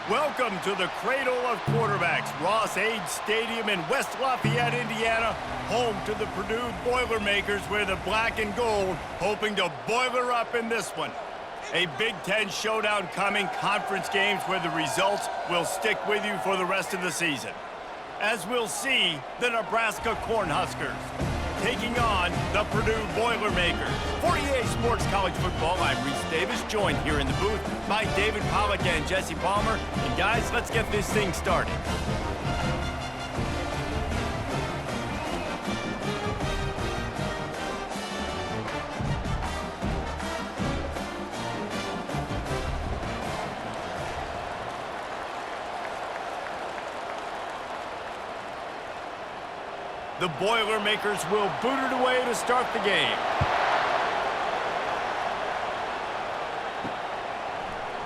Welcome to the cradle of quarterbacks, Ross Age Stadium in West Lafayette, Indiana, home to the Purdue Boilermakers, where the black and gold hoping to boiler up in this one. A Big Ten showdown coming, conference games where the results will stick with you for the rest of the season. As we'll see, the Nebraska Cornhuskers taking on the Purdue Boilermakers. For EA Sports College Football, I'm Reese Davis, joined here in the booth by David Pollack and Jesse Palmer. And guys, let's get this thing started. The Boilermakers will boot it away to start the game.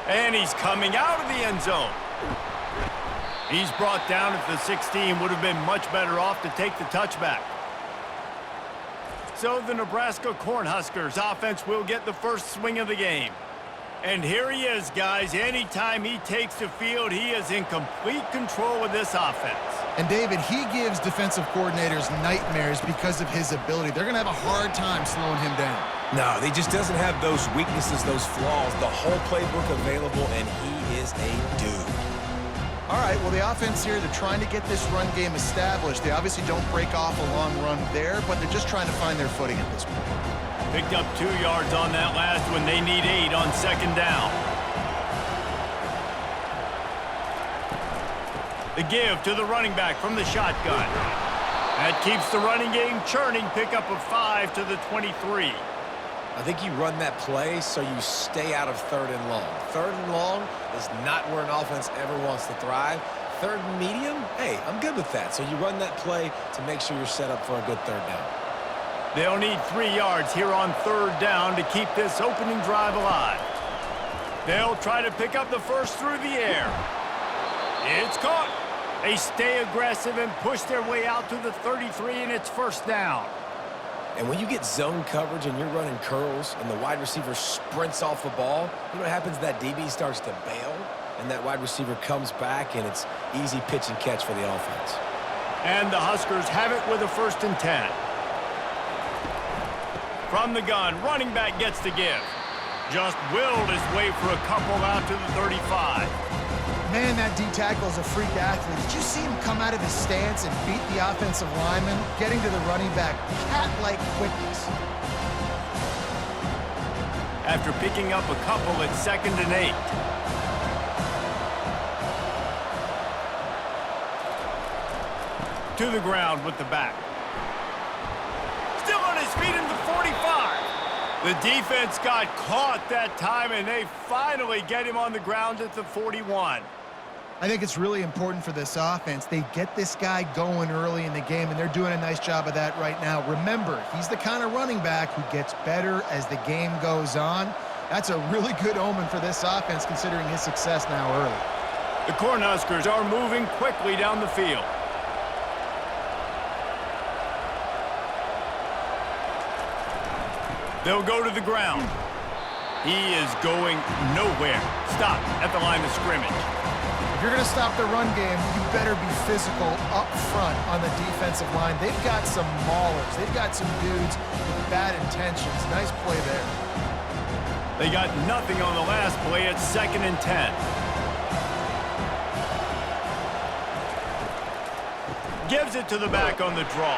And he's coming out of the end zone. He's brought down at the 16. Would have been much better off to take the touchback. So the Nebraska Cornhuskers offense will get the first swing of the game. And here he is, guys. Anytime he takes the field, he is in complete control of this offense. And, David, he gives defensive coordinators nightmares because of his ability. They're going to have a hard time slowing him down. No, he just doesn't have those weaknesses, those flaws, the whole playbook available, and he is a dude. All right, well, the offense here, they're trying to get this run game established. They obviously don't break off a long run there, but they're just trying to find their footing at this point. Picked up 2 yards on that last one. They need 8 on second down. The give to the running back from the shotgun. That keeps the running game churning. Pickup of 5 to the 23. I think you run that play so you stay out of third and long. Third and long is not where an offense ever wants to thrive. Third and medium, hey, I'm good with that. So you run that play to make sure you're set up for a good third down. They'll need 3 yards here on third down to keep this opening drive alive. They'll try to pick up the first through the air. It's caught. They stay aggressive and push their way out to the 33, and it's first down. And when you get zone coverage and you're running curls and the wide receiver sprints off the ball, you know what happens? That DB starts to bail, and that wide receiver comes back, and it's easy pitch and catch for the offense. And the Huskers have it with a 1st and 10. From the gun, running back gets the give. Just willed his way for a couple out to the 35. Man, that D-tackle is a freak athlete. Did you see him come out of his stance and beat the offensive lineman, getting to the running back? Cat-like quickness. After picking up a couple, it's 2nd and 8. To the ground with the back. Still on his feet in the 45. The defense got caught that time, and they finally get him on the ground at the 41. I think it's really important for this offense. They get this guy going early in the game, and they're doing a nice job of that right now. Remember, he's the kind of running back who gets better as the game goes on. That's a really good omen for this offense, considering his success now early. The Cornhuskers are moving quickly down the field. They'll go to the ground. He is going nowhere. Stop at the line of scrimmage. If you're going to stop the run game, you better be physical up front on the defensive line. They've got some maulers. They've got some dudes with bad intentions. Nice play there. They got nothing on the last play. It's 2nd and 10. Gives it to the back on the draw.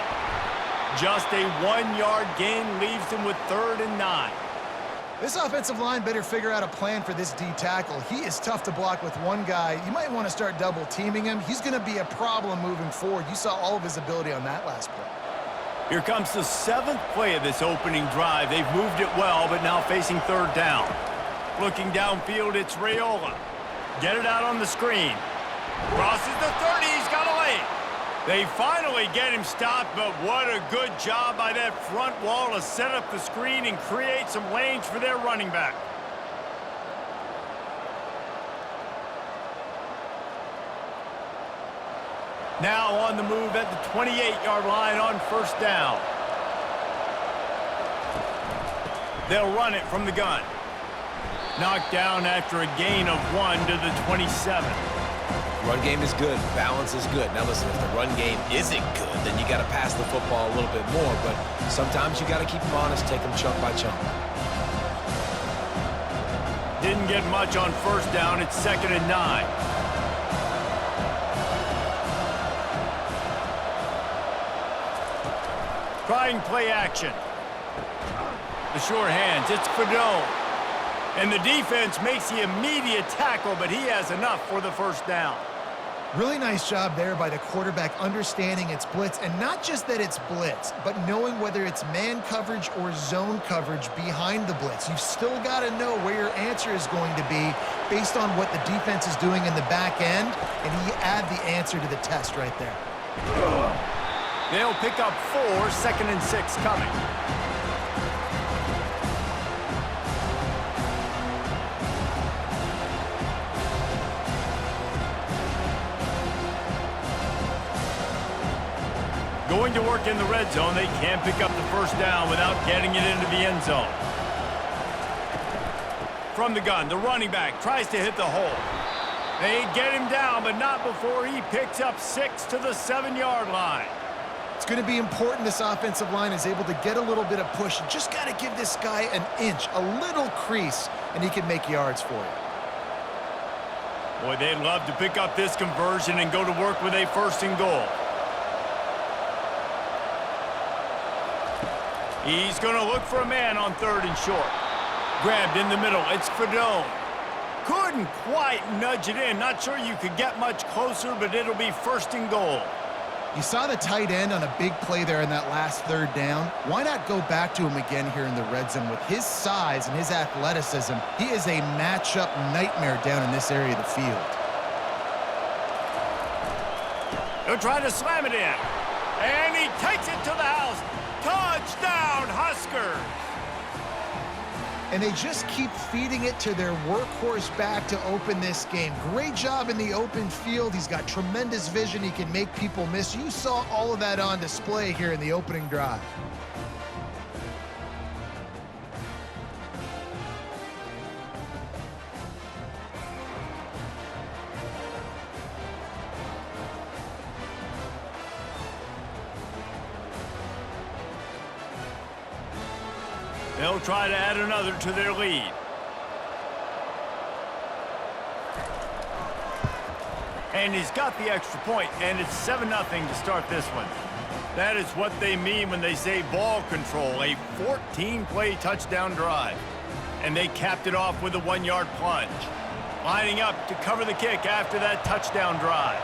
Just a 1-yard gain leaves them with 3rd and 9. This offensive line better figure out a plan for this D-tackle. He is tough to block with one guy. You might want to start double-teaming him. He's going to be a problem moving forward. You saw all of his ability on that last play. Here comes the 7th play of this opening drive. They've moved it well, but now facing 3rd down. Looking downfield, it's Raiola. Get it out on the screen. Crosses the 30. He's got a lane. They finally get him stopped, but what a good job by that front wall to set up the screen and create some lanes for their running back. Now on the move at the 28-yard line on 1st down. They'll run it from the gun. Knocked down after a gain of 1 to the 27. Run game is good. Balance is good. Now listen, if the run game isn't good, then you got to pass the football a little bit more. But sometimes you got to keep them honest, take them chunk by chunk. Didn't get much on first down. It's 2nd and 9. Trying play action. The sure hands. It's Purdue. And the defense makes the immediate tackle, but he has enough for the first down. Really nice job there by the quarterback understanding it's blitz, and not just that it's blitz, but knowing whether it's man coverage or zone coverage behind the blitz. You've still got to know where your answer is going to be based on what the defense is doing in the back end, and he add the answer to the test right there. They'll pick up 4, 2nd and 6 coming. Going to work in the red zone. They can't pick up the first down without getting it into the end zone. From the gun, the running back tries to hit the hole. They get him down, but not before he picks up 6 to the 7-yard line. It's going to be important this offensive line is able to get a little bit of push. You just got to give this guy an inch, a little crease, and he can make yards for you. Boy, they'd love to pick up this conversion and go to work with a 1st and goal. He's going to look for a man on 3rd and short. Grabbed in the middle. It's Purdue. Couldn't quite nudge it in. Not sure you could get much closer, but it'll be 1st and goal. You saw the tight end on a big play there in that last 3rd down. Why not go back to him again here in the red zone? With his size and his athleticism, he is a matchup nightmare down in this area of the field. He'll try to slam it in. And he takes it to the house. Touchdown, Huskers! And they just keep feeding it to their workhorse back to open this game. Great job in the open field. He's got tremendous vision. He can make people miss. You saw all of that on display here in the opening drive. They'll try to add another to their lead. And he's got the extra point, and it's 7-0 to start this one. That is what they mean when they say ball control, a 14-play touchdown drive. And they capped it off with a 1-yard plunge. Lining up to cover the kick after that touchdown drive.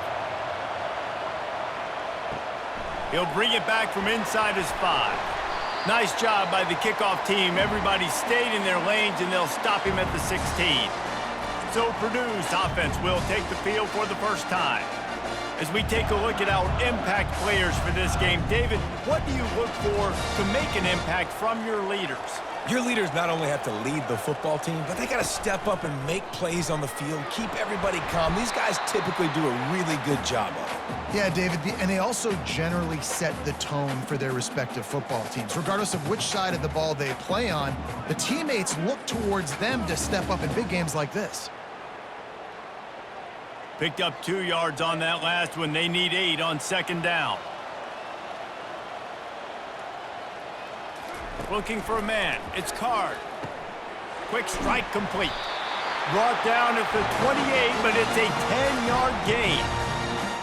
He'll bring it back from inside his 5. Nice job by the kickoff team. Everybody stayed in their lanes, and they'll stop him at the 16. So Purdue's offense will take the field for the first time. As we take a look at our impact players for this game, David, what do you look for to make an impact from your leaders? Your leaders not only have to lead the football team, but they got to step up and make plays on the field, keep everybody calm. These guys typically do a really good job of it. Yeah, David, and they also generally set the tone for their respective football teams. Regardless of which side of the ball they play on, the teammates look towards them to step up in big games like this. Picked up 2 yards on that last one. They need 8 on 2nd down. Looking for a man. It's Card. Quick strike complete. Brought down at the 28, but it's a 10-yard gain.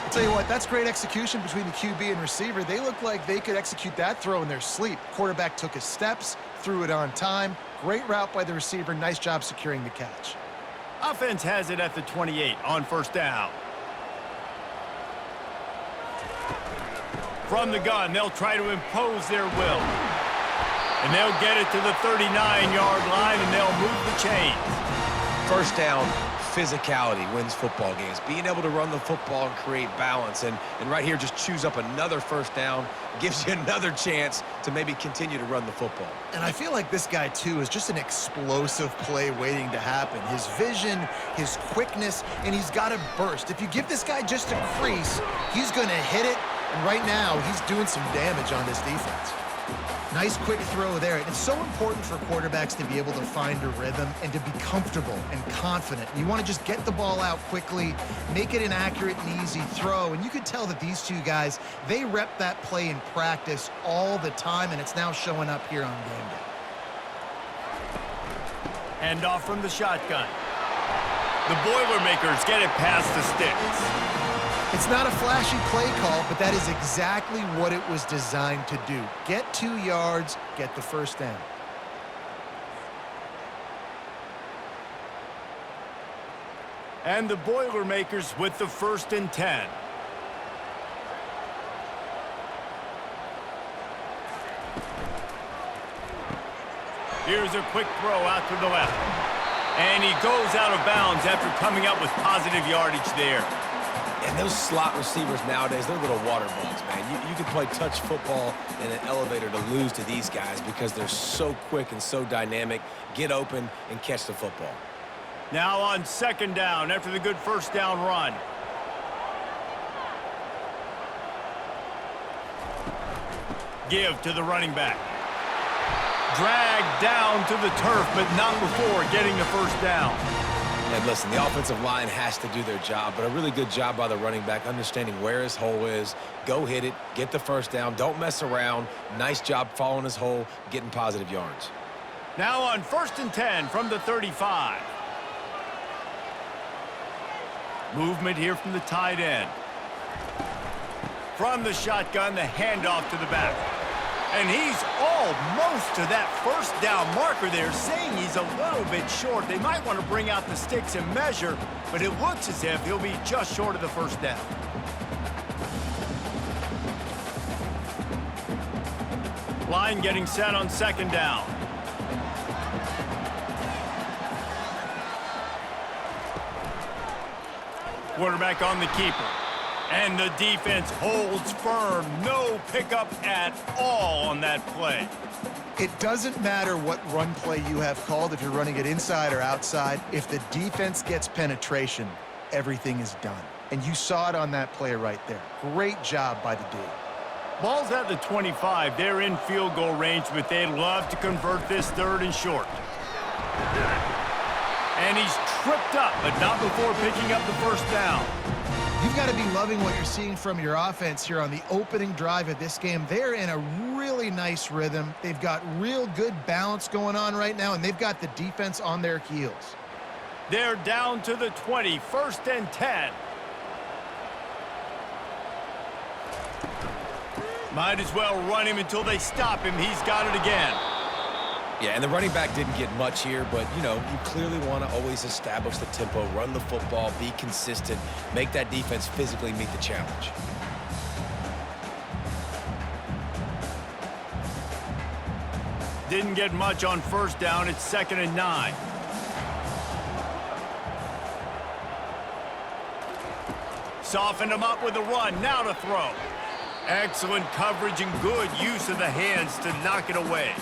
I'll tell you what, that's great execution between the QB and receiver. They look like they could execute that throw in their sleep. Quarterback took his steps, threw it on time. Great route by the receiver. Nice job securing the catch. Offense has it at the 28 on 1st down. From the gun, they'll try to impose their will. And they'll get it to the 39-yard line, and they'll move the chains. 1st down, physicality wins football games. Being able to run the football and create balance. And right here, just choose up another 1st down. Gives you another chance to maybe continue to run the football. And I feel like this guy, too, is just an explosive play waiting to happen. His vision, his quickness, and he's got a burst. If you give this guy just a crease, he's going to hit it. And right now, he's doing some damage on this defense. Nice quick throw there. It's so important for quarterbacks to be able to find a rhythm and to be comfortable and confident. You want to just get the ball out quickly, make it an accurate and easy throw. And you could tell that these two guys, they rep that play in practice all the time, and it's now showing up here on game day. Hand off from the shotgun. The Boilermakers get it past the sticks. It's not a flashy play call, but that is exactly what it was designed to do. Get 2 yards, get the first down. And the Boilermakers with the 1st and 10. Here's a quick throw out to the left. And he goes out of bounds after coming up with positive yardage there. And those slot receivers nowadays, they're little water bugs, man. You can play touch football in an elevator to lose to these guys because they're so quick and so dynamic. Get open and catch the football. Now on 2nd down after the good 1st down run. Give to the running back. Dragged down to the turf, but not before getting the 1st down. And listen, the offensive line has to do their job, but a really good job by the running back understanding where his hole is. Go hit it, get the 1st down, don't mess around. Nice job following his hole, getting positive yards. Now on 1st and 10 from the 35. Movement here from the tight end. From the shotgun, the handoff to the back. And he's almost to that 1st down marker there, saying he's a little bit short. They might want to bring out the sticks and measure, but it looks as if he'll be just short of the 1st down. Line getting set on 2nd down. Quarterback on the keeper. And the defense holds firm. No pickup at all on that play. It doesn't matter what run play you have called, if you're running it inside or outside. If the defense gets penetration, everything is done. And you saw it on that play right there. Great job by the D. Ball's at the 25. They're in field goal range, but they'd love to convert this 3rd and short. And he's tripped up, but not before picking up the 1st down. You've got to be loving what you're seeing from your offense here on the opening drive of this game. They're in a really nice rhythm. They've got real good balance going on right now, and they've got the defense on their heels. They're down to the 20, 1st and 10. Might as well run him until they stop him. He's got it again. Yeah, and the running back didn't get much here, but, you know, you clearly want to always establish the tempo, run the football, be consistent, make that defense physically meet the challenge. Didn't get much on 1st down. It's 2nd and 9. Softened him up with a run. Now to throw. Excellent coverage and good use of the hands to knock it away.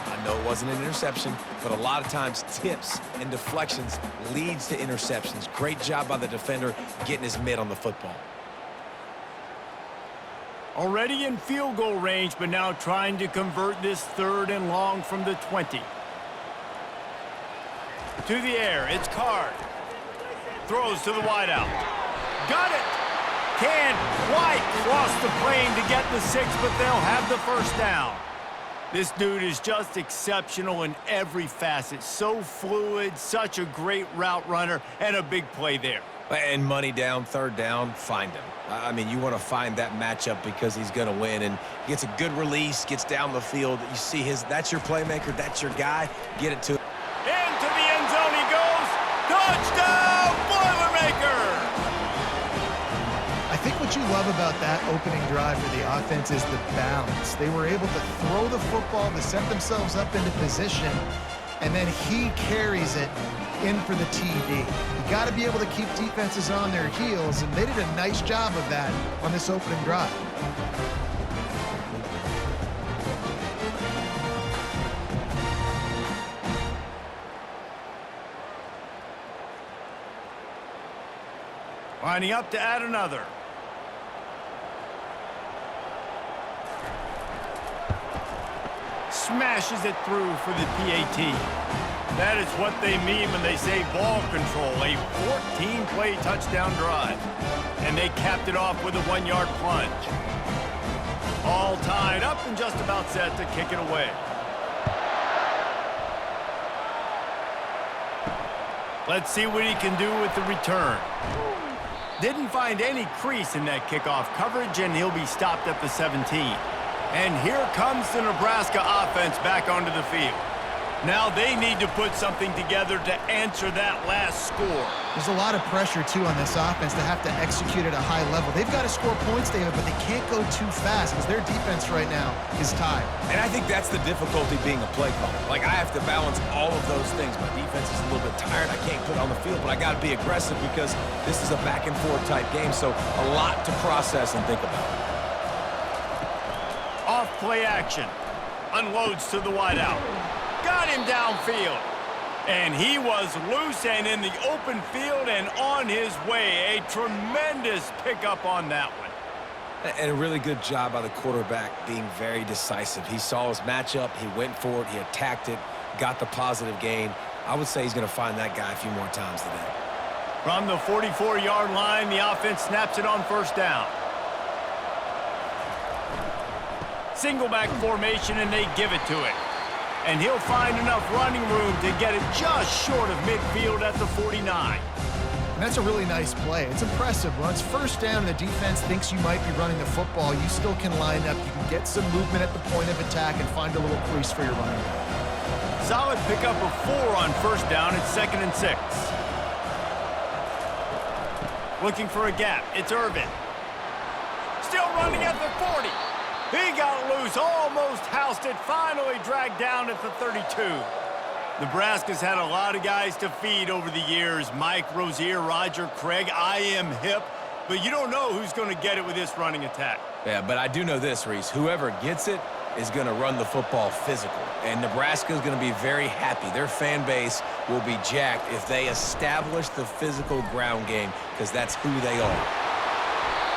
I know it wasn't an interception, but a lot of times tips and deflections leads to interceptions. Great job by the defender getting his mitt on the football. Already in field goal range, but now trying to convert this 3rd and long from the 20. To the air, it's Card. Throws to the wideout. Got it! Can't quite cross the plane to get the 6, but they'll have the 1st down. This dude is just exceptional in every facet. So fluid, such a great route runner, and a big play there. And money down, 3rd down, find him. I mean, you want to find that matchup because he's going to win, and gets a good release, gets down the field. You see that's your playmaker, that's your guy. Get it to him. Into the end zone he goes. Touchdown, Boilermakers! I think what you love about that opening drive for the offense is the balance. They were able to throw the football to set themselves up into position, and then he carries it in for the TD. You got to be able to keep defenses on their heels, and they did a nice job of that on this opening drive. Lining up to add another. smashes it through for the PAT. That is what they mean when they say ball control, a 14-play touchdown drive. And they capped it off with a 1-yard plunge. All tied up and just about set to kick it away. Let's see what he can do with the return. Didn't find any crease in that kickoff coverage, and he'll be stopped at the 17. And here comes the Nebraska offense back onto the field. Now they need to put something together to answer that last score. There's a lot of pressure, too, on this offense to have to execute at a high level. They've got to score points, David, but they can't go too fast because their defense right now is tied. And I think that's the difficulty being a play caller. Like, I have to balance all of those things. My defense is a little bit tired. I can't put it on the field, but I got to be aggressive because this is a back-and-forth type game, so a lot to process and think about. Off play action. Unloads to the wideout. Got him downfield. And he was loose and in the open field and on his way. A tremendous pickup on that one. And a really good job by the quarterback being very decisive. He saw his matchup. He went for it. He attacked it. Got the positive gain. I would say he's going to find that guy a few more times today. From the 44-yard line, the offense snaps it on first down. Single back formation, and they give it to it. And he'll find enough running room to get it just short of midfield at the 49. And that's a really nice play. It's impressive. When it's first down and the defense thinks you might be running the football, you still can line up. You can get some movement at the point of attack and find a little crease for your running back. Solid pickup of 4 on first down. It's 2nd and 6. Looking for a gap. It's Irvin. Still running at the 40. He got loose, almost housed it, finally dragged down at the 32. Nebraska's had a lot of guys to feed over the years. Mike, Rozier, Roger, Craig. I am hip, but you don't know who's going to get it with this running attack. Yeah, but I do know this, Reese. Whoever gets it is going to run the football physical. And Nebraska's going to be very happy. Their fan base will be jacked if they establish the physical ground game, because that's who they are.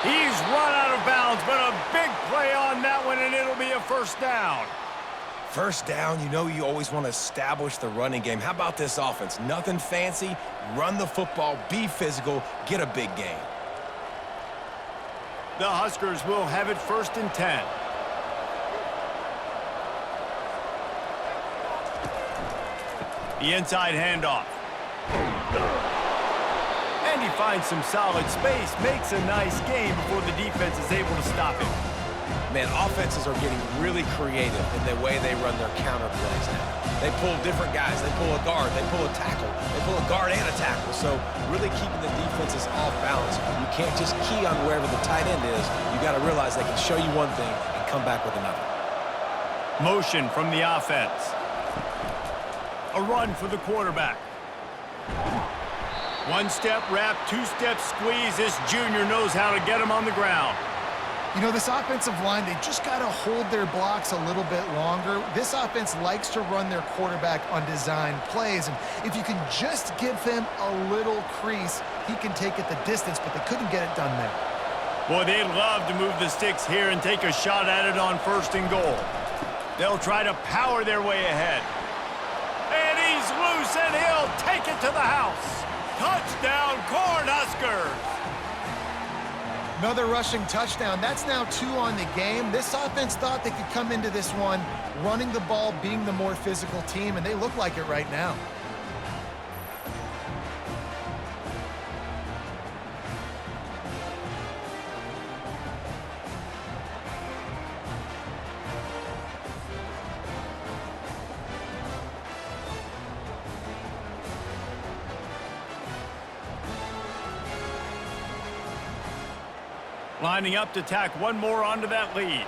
He's run out of bounds, but a big play on that one, and it'll be a first down. First down, you know you always want to establish the running game. How about this offense? Nothing fancy. Run the football, be physical, get a big gain. The Huskers will have it 1st and 10. The inside handoff. And he finds some solid space, makes a nice game before the defense is able to stop him. Man, offenses are getting really creative in the way they run their counter plays now. They pull different guys. They pull a guard. They pull a tackle. They pull a guard and a tackle. So really keeping the defenses off balance. You can't just key on wherever the tight end is. You got to realize they can show you one thing and come back with another. Motion from the offense. A run for the quarterback. 1-step wrap, 2-step squeeze. This junior knows how to get him on the ground. You know, this offensive line, they just got to hold their blocks a little bit longer. This offense likes to run their quarterback on design plays, and if you can just give him a little crease, he can take it the distance, but they couldn't get it done there. Boy, they'd love to move the sticks here and take a shot at it on 1st and goal. They'll try to power their way ahead. And he's loose, and he'll take it to the house. Touchdown, Cornhuskers! Another rushing touchdown. That's now 2 on the game. This offense thought they could come into this one running the ball, being the more physical team, and they look like it right now. Lining up to tack one more onto that lead.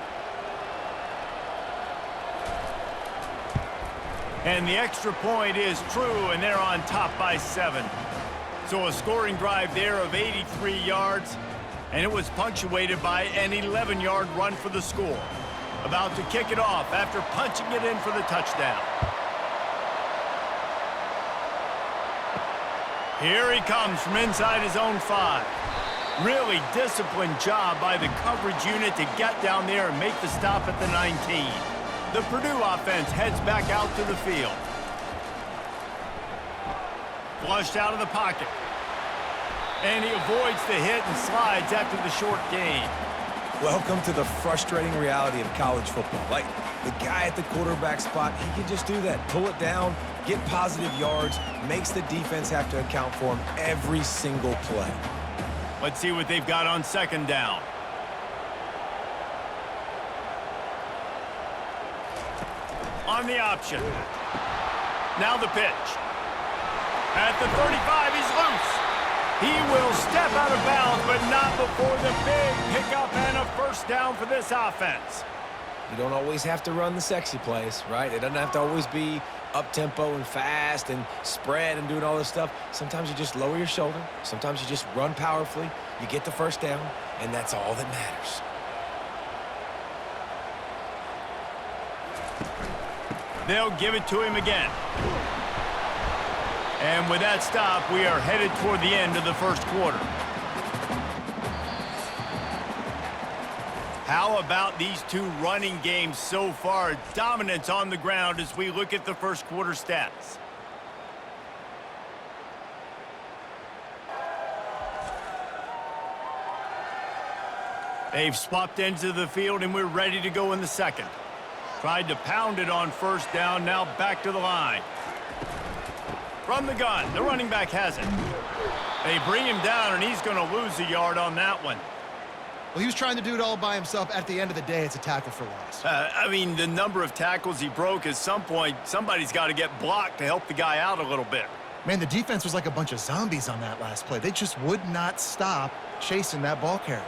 And the extra point is true, and they're on top by 7. So a scoring drive there of 83 yards, and it was punctuated by an 11-yard run for the score. About to kick it off after punching it in for the touchdown. Here he comes from inside his own 5. Really disciplined job by the coverage unit to get down there and make the stop at the 19. The Purdue offense heads back out to the field. Flushed out of the pocket. And he avoids the hit and slides after the short gain. Welcome to the frustrating reality of college football. Like, the guy at the quarterback spot, he can just do that. Pull it down, get positive yards, makes the defense have to account for him every single play. Let's see what they've got on second down. On the option. Now the pitch. At the 35, he's loose. He will step out of bounds, but not before the big pickup and a first down for this offense. You don't always have to run the sexy plays, right? It doesn't have to always be up-tempo and fast and spread and doing all this stuff. Sometimes you just lower your shoulder. Sometimes you just run powerfully. You get the first down, and that's all that matters. They'll give it to him again. And with that stop, we are headed toward the end of the first quarter. How about these two running games so far? Dominance on the ground as we look at the first quarter stats. They've swapped ends of the field, and we're ready to go in the second. Tried to pound it on first down, now back to the line. From the gun, the running back has it. They bring him down, and he's going to lose a yard on that one. Well, he was trying to do it all by himself. At the end of the day, it's a tackle for loss. I mean, the number of tackles he broke, at some point, somebody's got to get blocked to help the guy out a little bit. Man, the defense was like a bunch of zombies on that last play. They just would not stop chasing that ball carrier.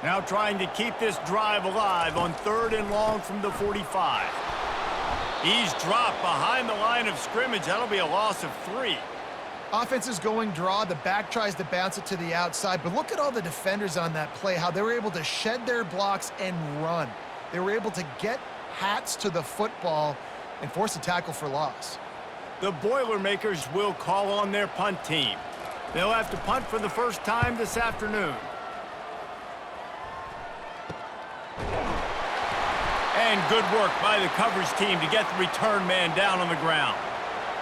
Now trying to keep this drive alive on third and long from the 45. He's dropped behind the line of scrimmage. That'll be a loss of 3. Offense is going draw. The back tries to bounce it to the outside. But look at all the defenders on that play, how they were able to shed their blocks and run. They were able to get hats to the football and force a tackle for loss. The Boilermakers will call on their punt team. They'll have to punt for the first time this afternoon. And good work by the coverage team to get the return man down on the ground.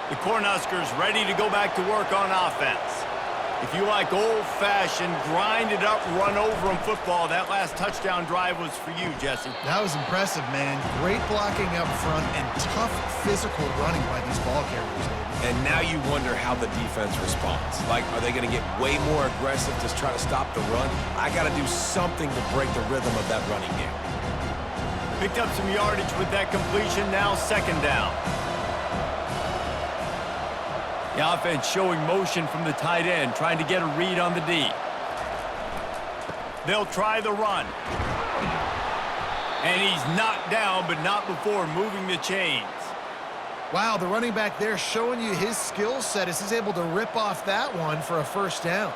The Cornhuskers ready to go back to work on offense. If you like old-fashioned, grind-it-up, run-over-'em football, that last touchdown drive was for you, Jesse. That was impressive, man. Great blocking up front and tough physical running by these ball carriers. And now you wonder how the defense responds. Like, are they going to get way more aggressive to try to stop the run? I got to do something to break the rhythm of that running game. Picked up some yardage with that completion, now second down. The offense showing motion from the tight end, trying to get a read on the D. They'll try the run. And he's knocked down, but not before moving the chains. Wow, the running back there showing you his skill set as he's able to rip off that one for a first down.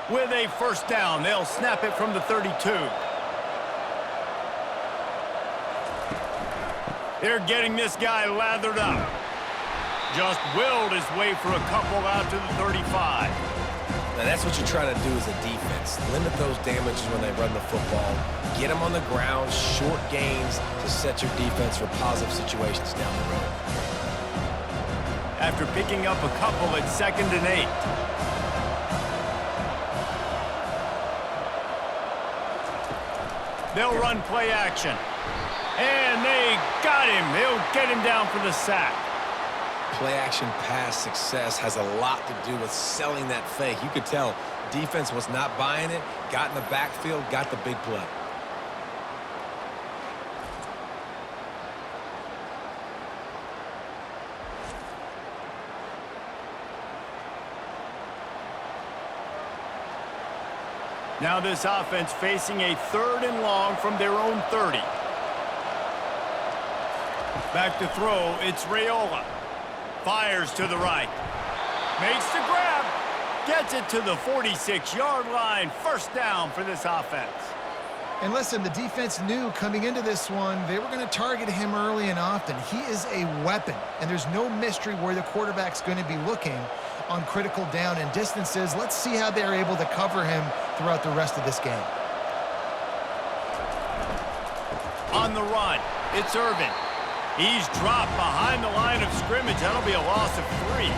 With a first down, they'll snap it from the 32. They're getting this guy lathered up. Just willed his way for a couple out to the 35. Now that's what you're trying to do as a defense. Limit those damages when they run the football. Get them on the ground, short gains to set your defense for positive situations down the road. After picking up a couple at 2nd and 8. They'll run play action. And they got him. They'll get him down for the sack. Play-action pass success has a lot to do with selling that fake. You could tell defense was not buying it, got in the backfield, got the big play. Now this offense facing a 3rd and long from their own 30. Back to throw, it's Raiola. Fires to the right. Makes the grab. Gets it to the 46-yard line. First down for this offense. And listen, the defense knew coming into this one, they were going to target him early and often. He is a weapon, and there's no mystery where the quarterback's going to be looking on critical down and distances. Let's see how they're able to cover him throughout the rest of this game. On the run, it's Irvin. He's dropped behind the line of scrimmage. That'll be a loss of 3.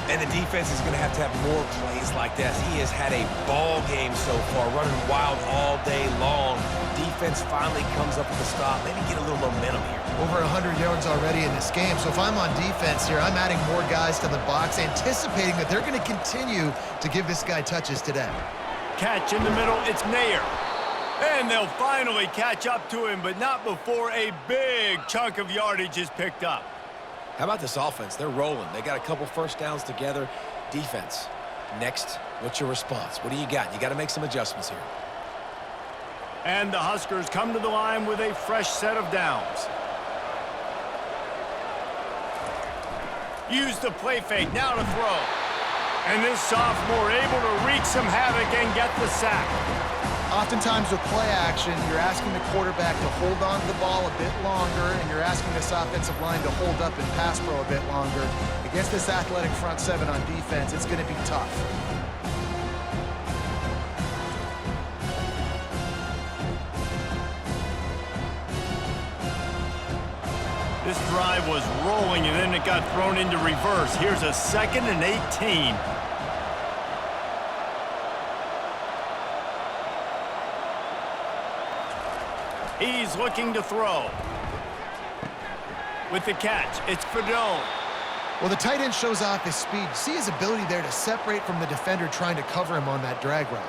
And the defense is going to have more plays like this. He has had a ball game so far, running wild all day long. Defense finally comes up with a stop. Maybe get a little momentum here. Over 100 yards already in this game. So if I'm on defense here, I'm adding more guys to the box, anticipating that they're going to continue to give this guy touches today. Catch in the middle, it's Nair. And they'll finally catch up to him, but not before a big chunk of yardage is picked up. How about this offense? They're rolling. They got a couple first downs together. Defense. Next, what's your response? What do you got? You got to make some adjustments here. And the Huskers come to the line with a fresh set of downs. Use the play fake, now to throw. And this sophomore able to wreak some havoc and get the sack. Oftentimes with play action, you're asking the quarterback to hold on to the ball a bit longer, and you're asking this offensive line to hold up in pass pro a bit longer. Against this athletic front seven on defense, it's going to be tough. This drive was rolling, and then it got thrown into reverse. Here's a 2nd and 18. He's looking to throw. With the catch, it's Purdue. Well, the tight end shows off his speed. See his ability there to separate from the defender trying to cover him on that drag route.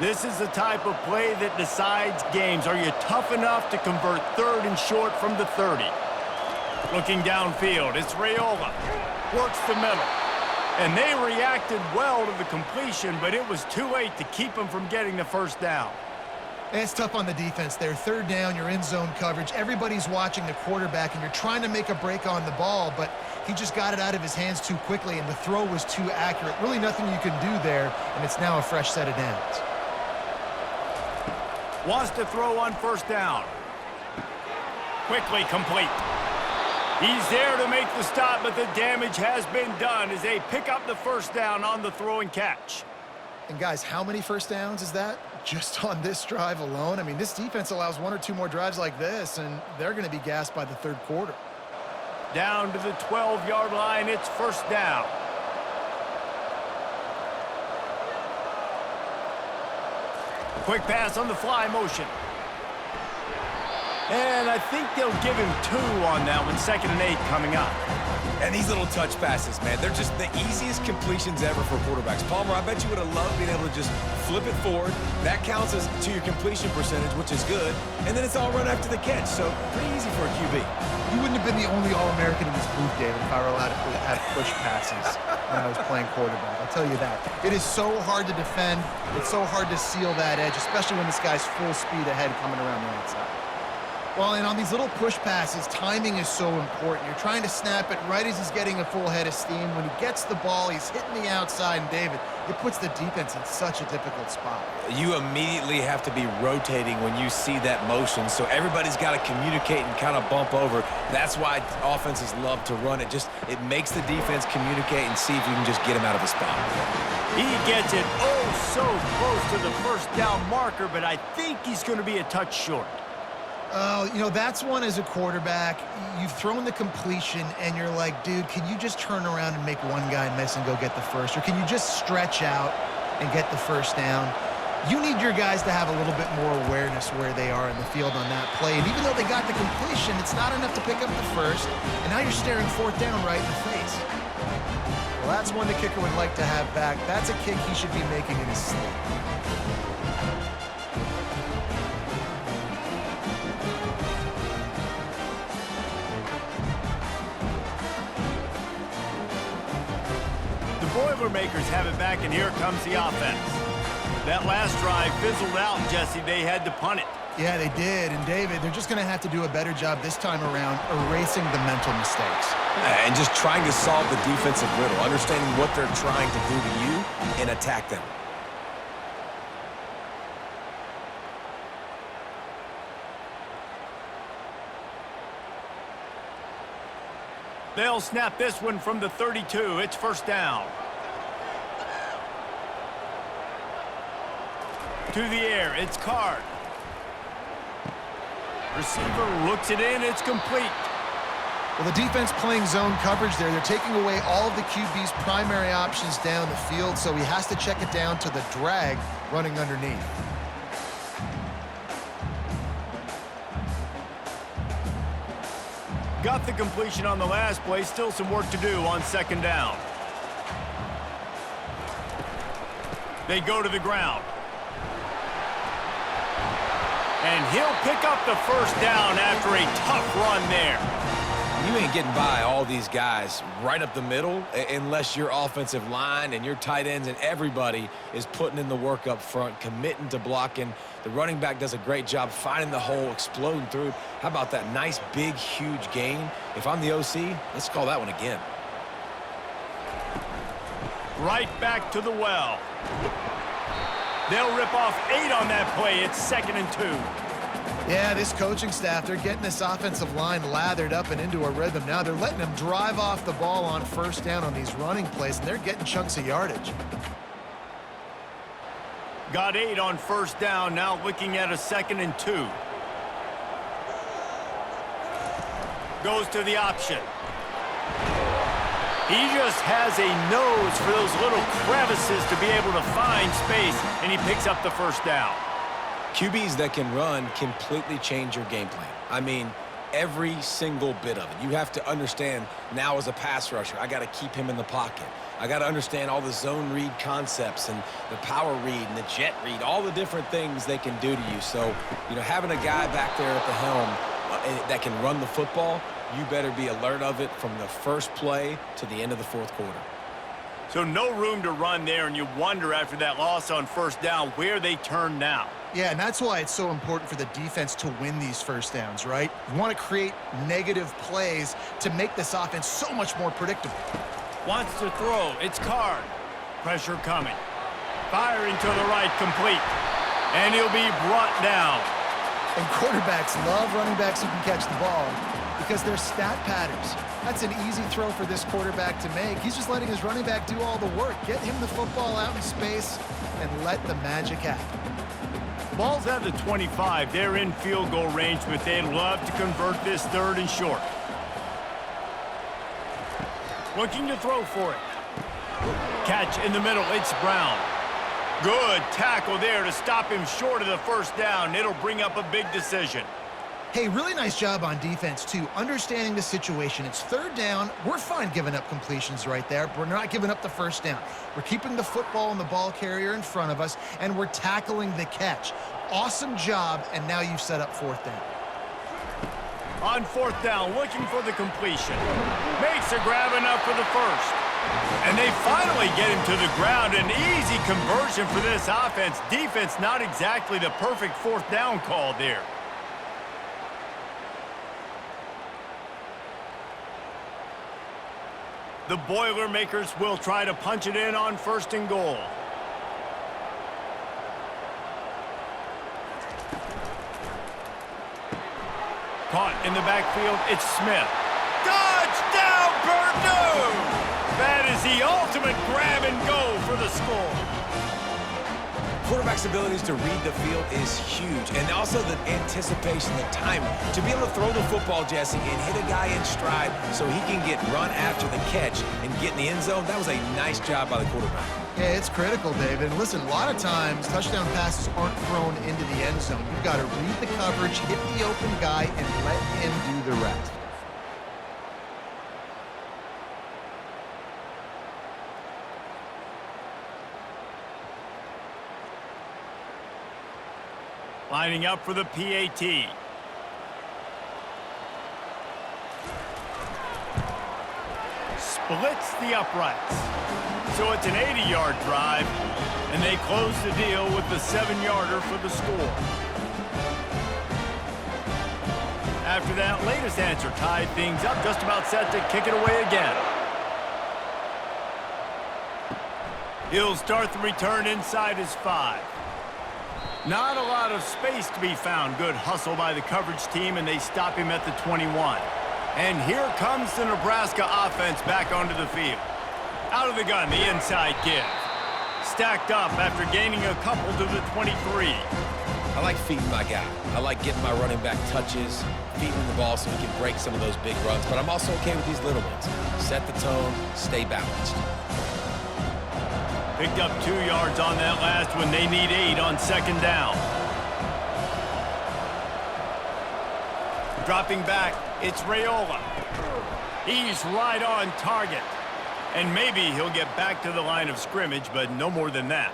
This is the type of play that decides games. Are you tough enough to convert 3rd and short from the 30? Looking downfield, it's Raiola. Works the middle. And they reacted well to the completion, but it was too late to keep them from getting the first down. And it's tough on the defense there. 3rd down, you're in zone coverage. Everybody's watching the quarterback, and you're trying to make a break on the ball, but he just got it out of his hands too quickly, and the throw was too accurate. Really nothing you can do there, and it's now a fresh set of downs. Wants to throw on 1st down. Quickly complete. He's there to make the stop, but the damage has been done as they pick up the 1st down on the throw and catch. And guys, how many first downs is that? Just on this drive alone? I mean, this defense allows 1 or 2 more drives like this, and they're going to be gassed by the 3rd quarter. Down to the 12-yard line, it's 1st down. Quick pass on the fly motion. And I think they'll give him 2 on that one. 2nd and 8 coming up. And these little touch passes, man, they're just the easiest completions ever for quarterbacks. Palmer, I bet you would have loved being able to just flip it forward. That counts as to your completion percentage, which is good. And then it's all run after the catch, so pretty easy for a QB. You wouldn't have been the only All-American in this booth, David, if I were allowed to have push passes when I was playing quarterback. I'll tell you that. It is so hard to defend. It's so hard to seal that edge, especially when this guy's full speed ahead coming around the outside. Well, and on these little push passes, timing is so important. You're trying to snap it right as he's getting a full head of steam. When he gets the ball, he's hitting the outside, and David, it puts the defense in such a difficult spot. You immediately have to be rotating when you see that motion, so everybody's got to communicate and kind of bump over. That's why offenses love to run it. It makes the defense communicate and see if you can just get him out of a spot. He gets it so close to the 1st down marker, but I think he's going to be a touch short. Oh, you know, that's one as a quarterback. You've thrown the completion, and you're like, dude, can you just turn around and make one guy miss and go get the first? Or can you just stretch out and get the 1st down? You need your guys to have a little bit more awareness where they are in the field on that play. And even though they got the completion, it's not enough to pick up the first. And now you're staring 4th down right in the face. Well, that's one the kicker would like to have back. That's a kick he should be making in his sleep. Boilermakers have it back, and here comes the offense. That last drive fizzled out, Jesse. They had to punt it. Yeah, they did. And, David, they're just going to have to do a better job this time around erasing the mental mistakes. And just trying to solve the defensive riddle, understanding what they're trying to do to you and attack them. They'll snap this one from the 32. It's first down. To the air, it's Card. Receiver looks it in, it's complete. Well, the defense playing zone coverage there. They're taking away all of the QB's primary options down the field, so he has to check it down to the drag running underneath. Got the completion on the last play. Still some work to do on second down. They go to the ground. And he'll pick up the first down after a tough run there. You ain't getting by all these guys right up the middle unless your offensive line and your tight ends and everybody is putting in the work up front, committing to blocking. The running back does a great job finding the hole, exploding through. How about that nice, big, huge gain? If I'm the OC, let's call that one again. Right back to the well. They'll rip off 8 on that play. It's 2nd and 2. Yeah, this coaching staff, they're getting this offensive line lathered up and into a rhythm. Now they're letting them drive off the ball on first down on these running plays, and they're getting chunks of yardage. Got 8 on first down, now looking at a 2nd and 2. Goes to the option. He just has a nose for those little crevices to be able to find space, and he picks up the first down. QBs that can run completely change your game plan. I mean, every single bit of it. You have to understand now as a pass rusher, I got to keep him in the pocket. I got to understand all the zone read concepts and the power read and the jet read, all the different things they can do to you. So, you know, having a guy back there at the helm that can run the football, you better be alert of it from the first play to the end of the fourth quarter. So no room to run there, and you wonder after that loss on first down where they turn now. Yeah, and that's why it's so important for the defense to win these first downs, right? You want to create negative plays to make this offense so much more predictable. Wants to throw. It's Card. Pressure coming. Firing to the right, complete. And he'll be brought down. And quarterbacks love running backs who can catch the ball because they're stat patterns. That's an easy throw for this quarterback to make. He's just letting his running back do all the work. Get him the football out in space and let the magic happen. Ball's at the 25. They're in field goal range, but they'd love to convert this 3rd and short. Looking to throw for it. Catch in the middle. It's Brown. Good tackle there to stop him short of the first down. It'll bring up a big decision. Hey, really nice job on defense, too, understanding the situation. It's 3rd down. We're fine giving up completions right there. We're not giving up the first down. We're keeping the football and the ball carrier in front of us, and we're tackling the catch. Awesome job, and now you've set up 4th down. On 4th down, looking for the completion. Makes a grab enough for the first. And they finally get him to the ground. An easy conversion for this offense. Defense not exactly the perfect 4th down call there. The Boilermakers will try to punch it in on 1st and goal. Caught in the backfield, it's Smith. Touchdown, Purdue! That is the ultimate grab and go for the score. Quarterback's abilities to read the field is huge, and also the anticipation, the timing. To be able to throw the football, Jesse, and hit a guy in stride so he can get run after the catch and get in the end zone, that was a nice job by the quarterback. Yeah, it's critical, David. And listen, a lot of times touchdown passes aren't thrown into the end zone. You've got to read the coverage, hit the open guy, and let him do the rest. Lining up for the PAT. Splits the uprights. So it's an 80-yard drive, and they close the deal with the 7-yarder for the score. After that latest answer tied things up, just about set to kick it away again. He'll start the return inside his 5. Not a lot of space to be found. Good hustle by the coverage team, and they stop him at the 21. And here comes the Nebraska offense back onto the field. Out of the gun, the inside give. Stacked up after gaining a couple to the 23. I like feeding my guy. I like getting my running back touches, feeding the ball so he can break some of those big runs. But I'm also okay with these little ones. Set the tone, stay balanced. Picked up 2 yards on that last one. They need 8 on second down. Dropping back, it's Raiola. He's right on target. And maybe he'll get back to the line of scrimmage, but no more than that.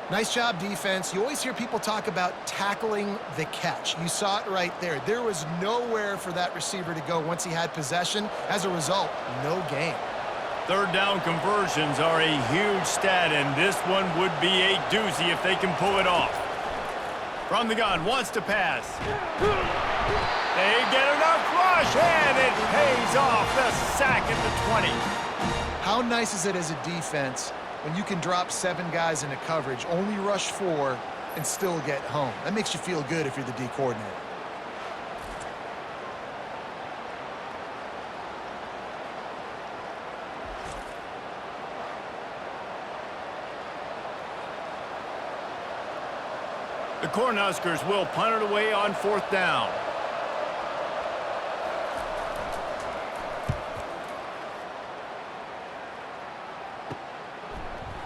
Nice job, defense. You always hear people talk about tackling the catch. You saw it right there. There was nowhere for that receiver to go once he had possession. As a result, no gain. Third down conversions are a huge stat, and this one would be a doozy if they can pull it off. From the gun, wants to pass. They get enough rush, and it pays off. The sack at the 20. How nice is it as a defense when you can drop 7 guys into coverage, only rush 4, and still get home? That makes you feel good if you're the D coordinator. The Cornhuskers will punt it away on 4th down.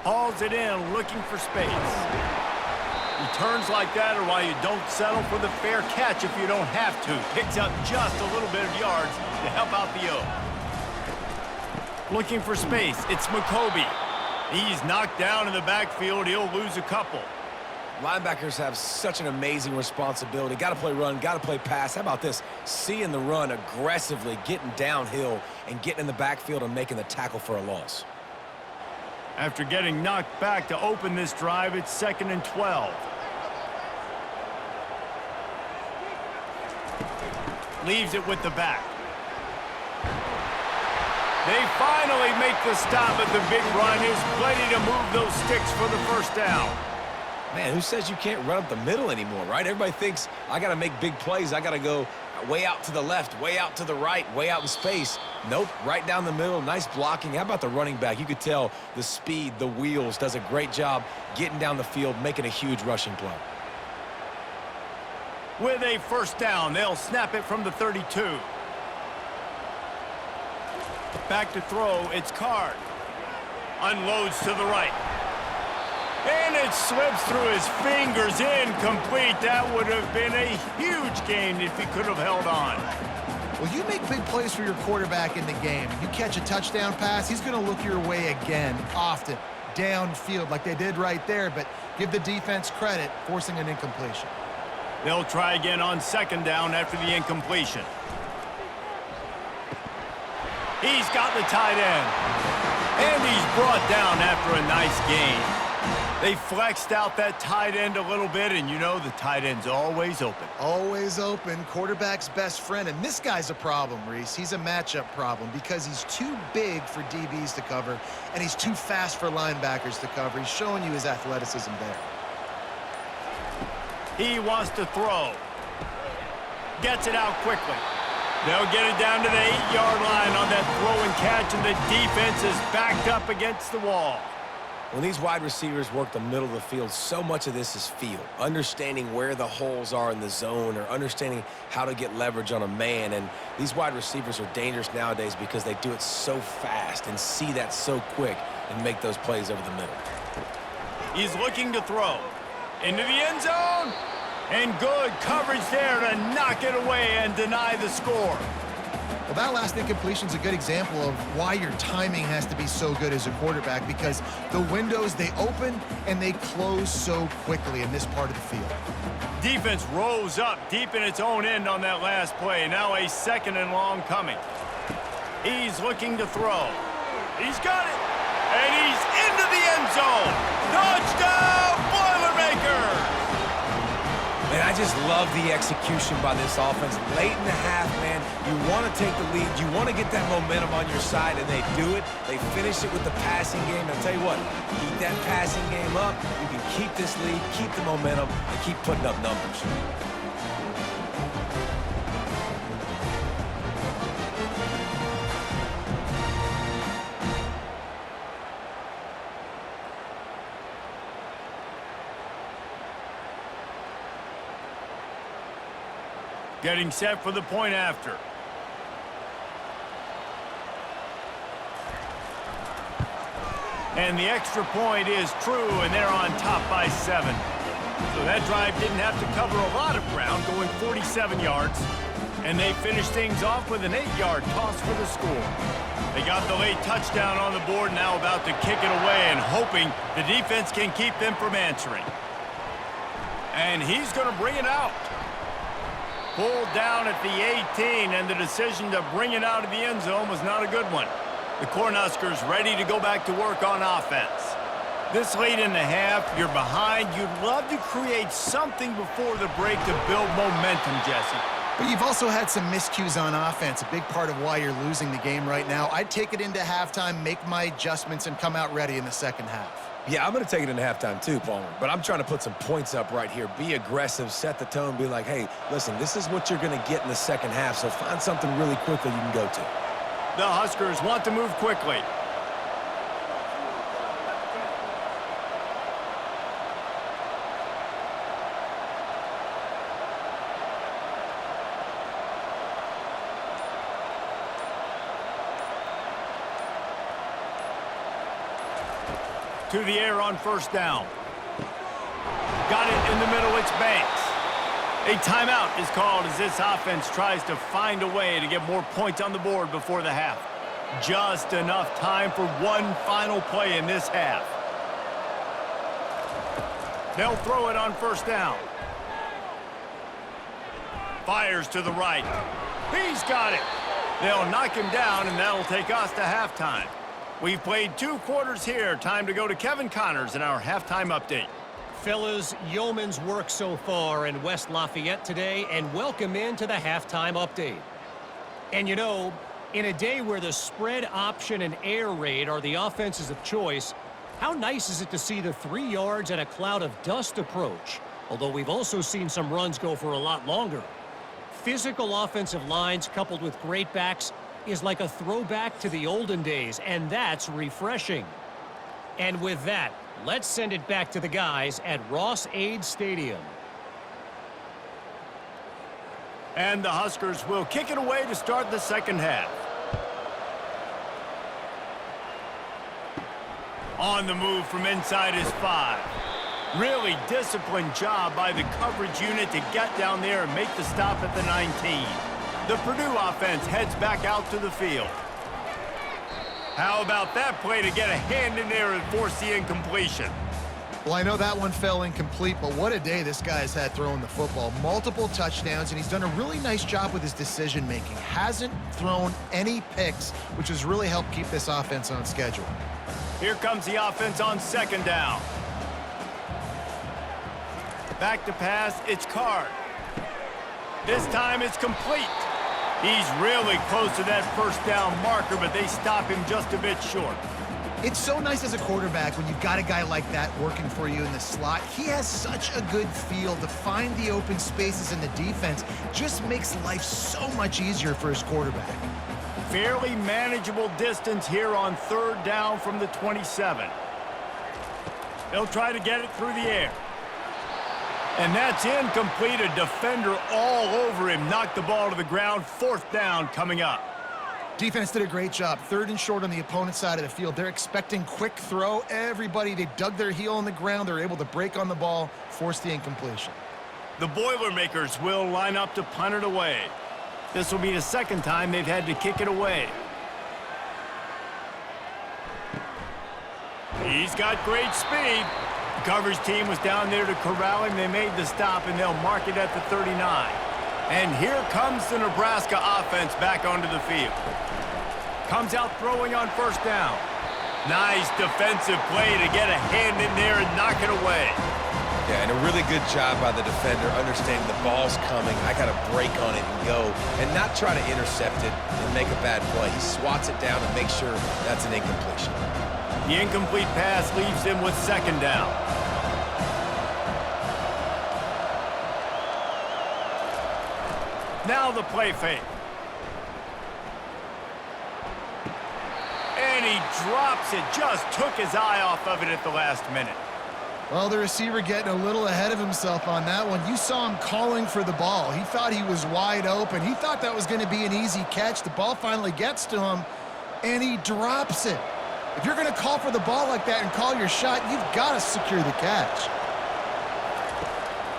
Hauls it in, looking for space. Returns like that are why you don't settle for the fair catch if you don't have to. Picks up just a little bit of yards to help out the O. Looking for space, it's McCoby. He's knocked down in the backfield. He'll lose a couple. Linebackers have such an amazing responsibility. Got to play run, got to play pass. How about this? Seeing the run aggressively, getting downhill, and getting in the backfield and making the tackle for a loss. After getting knocked back to open this drive, it's 2nd and 12. Leaves it with the back. They finally make the stop, but the big run is plenty to move those sticks for the first down. Man, who says you can't run up the middle anymore, right? Everybody thinks I got to make big plays. I got to go way out to the left, way out to the right, way out in space. Nope, right down the middle. Nice blocking. How about the running back? You could tell the speed, the wheels, does a great job getting down the field, making a huge rushing play. With a first down, they'll snap it from the 32. Back to throw, it's Card. Unloads to the right. And it slips through his fingers, incomplete. That would have been a huge gain if he could have held on. Well, you make big plays for your quarterback in the game. You catch a touchdown pass, he's going to look your way again, often, downfield like they did right there, but give the defense credit, forcing an incompletion. They'll try again on 2nd down after the incompletion. He's got the tight end. And he's brought down after a nice gain. They flexed out that tight end a little bit, and you know the tight end's always open. Always open, quarterback's best friend. And this guy's a problem, Reese. He's a matchup problem because he's too big for DBs to cover, and he's too fast for linebackers to cover. He's showing you his athleticism there. He wants to throw. Gets it out quickly. They'll get it down to the 8-yard line on that throw and catch, and the defense is backed up against the wall. When these wide receivers work the middle of the field, so much of this is feel. Understanding where the holes are in the zone or understanding how to get leverage on a man. And these wide receivers are dangerous nowadays because they do it so fast and see that so quick and make those plays over the middle. He's looking to throw. Into the end zone. And good coverage there to knock it away and deny the score. Well, that last incompletion is a good example of why your timing has to be so good as a quarterback, because the windows, they open and they close so quickly in this part of the field. Defense rose up deep in its own end on that last play. Now a 2nd and long coming. He's looking to throw. He's got it. And he's into the end zone. Touchdown, Boilermakers! Man, I I just love the execution by this offense. Late in the half, man, you want to take the lead. You want to get that momentum on your side, and they do it. They finish it with the passing game. I'll tell you what, keep that passing game up. You can keep this lead, keep the momentum, and keep putting up numbers. Getting set for the point after. And the extra point is true, and they're on top by 7. So that drive didn't have to cover a lot of ground, going 47 yards. And they finished things off with an 8-yard toss for the score. They got the late touchdown on the board, now about to kick it away and hoping the defense can keep them from answering. And he's going to bring it out. Pulled down at the 18, and the decision to bring it out of the end zone was not a good one. The Cornhuskers ready to go back to work on offense. This late in the half, you're behind. You'd love to create something before the break to build momentum, Jesse. But you've also had some miscues on offense, a big part of why you're losing the game right now. I'd take it into halftime, make my adjustments, and come out ready in the second half. Yeah, I'm going to take it into halftime too, Palmer. But I'm trying to put some points up right here. Be aggressive, set the tone, be like, hey, listen, this is what you're going to get in the second half, so find something really quickly you can go to. The Huskers want to move quickly. To the air on first down. Got it in the middle, it's Banks. A timeout is called as this offense tries to find a way to get more points on the board before the half. Just enough time for one final play in this half. They'll throw it on first down. Fires to the right. He's got it. They'll knock him down, and that'll take us to halftime. We've played 2 quarters here. Time to go to Kevin Connors in our halftime update. Fellas, yeoman's work so far in West Lafayette today, and welcome into the halftime update. And you know, in a day where the spread option and air raid are the offenses of choice, how nice is it to see the 3 yards and a cloud of dust approach? Although we've also seen some runs go for a lot longer. Physical offensive lines coupled with great backs is like a throwback to the olden days, and that's refreshing. And with that, let's send it back to the guys at Ross-Ade Stadium. And the Huskers will kick it away to start the second half. On the move from inside his 5. Really disciplined job by the coverage unit to get down there and make the stop at the 19. The Purdue offense heads back out to the field. How about that play to get a hand in there and force the incompletion? Well, I know that one fell incomplete, but what a day this guy's had throwing the football. Multiple touchdowns, and he's done a really nice job with his decision-making. Hasn't thrown any picks, which has really helped keep this offense on schedule. Here comes the offense on second down. Back to pass, it's Card. This time it's complete. He's really close to that first down marker, but they stop him just a bit short. It's so nice as a quarterback when you've got a guy like that working for you in the slot. He has such a good feel to find the open spaces in the defense. Just makes life so much easier for his quarterback. Fairly manageable distance here on third down from the 27. They'll try to get it through the air. And that's incomplete. A defender all over him. Knocked the ball to the ground. Fourth down coming up. Defense did a great job. Third and short on the opponent's side of the field. They're expecting quick throw. Everybody, they dug their heel on the ground. They're able to break on the ball, force the incompletion. The Boilermakers will line up to punt it away. This will be the second time they've had to kick it away. He's got great speed. The coverage team was down there to corral him. They made the stop, and they'll mark it at the 39. And here comes the Nebraska offense back onto the field. Comes out throwing on first down. Nice defensive play to get a hand in there and knock it away. Yeah, and a really good job by the defender, understanding the ball's coming. I got to break on it and go, and not try to intercept it and make a bad play. He swats it down and makes sure that's an incompletion. The incomplete pass leaves him with second down. Now the play fake. And he drops it. Just took his eye off of it at the last minute. Well, the receiver getting a little ahead of himself on that one. You saw him calling for the ball. He thought he was wide open. He thought that was going to be an easy catch. The ball finally gets to him, and he drops it. If you're going to call for the ball like that and call your shot, you've got to secure the catch.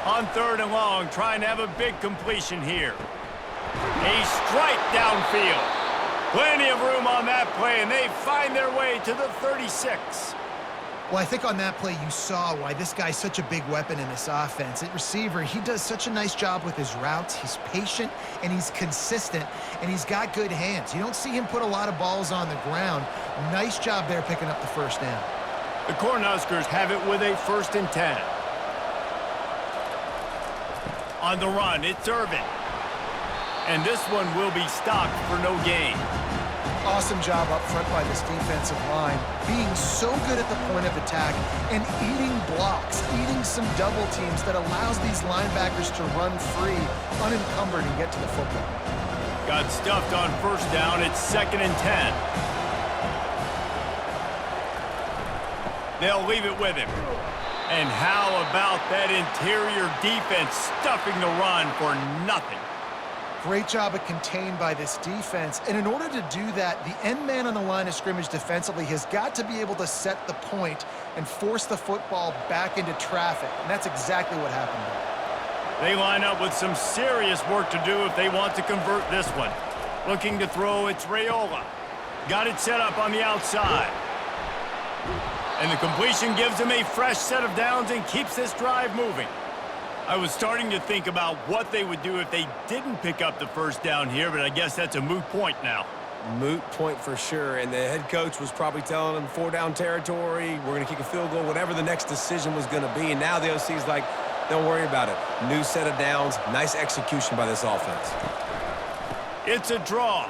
On 3rd and long, trying to have a big completion here. A strike downfield. Plenty of room on that play, and they find their way to the 36. Well, I think on that play you saw why this guy's such a big weapon in this offense. At receiver, he does such a nice job with his routes. He's patient, and he's consistent, and he's got good hands. You don't see him put a lot of balls on the ground. Nice job there picking up the first down. The Cornhuskers have it with a 1st and 10. On the run, it's Irvin. And this one will be stopped for no gain. Awesome job up front by this defensive line, being so good at the point of attack and eating blocks, eating some double teams that allows these linebackers to run free, unencumbered, and get to the football. Got stuffed on 1st down. It's 2nd and 10. They'll leave it with him. And how about that interior defense stuffing the run for nothing? Great job of contained by this defense. And in order to do that, the end man on the line of scrimmage defensively has got to be able to set the point and force the football back into traffic. And that's exactly what happened there. They line up with some serious work to do if they want to convert this one. Looking to throw, it's Raiola. Got it set up on the outside. And the completion gives him a fresh set of downs and keeps this drive moving. I was starting to think about what they would do if they didn't pick up the 1st down here, but I guess that's a moot point now. Moot point for sure, and the head coach was probably telling them 4-down territory, we're going to kick a field goal, whatever the next decision was going to be. And now the OC's like, don't worry about it. New set of downs, nice execution by this offense. It's a draw.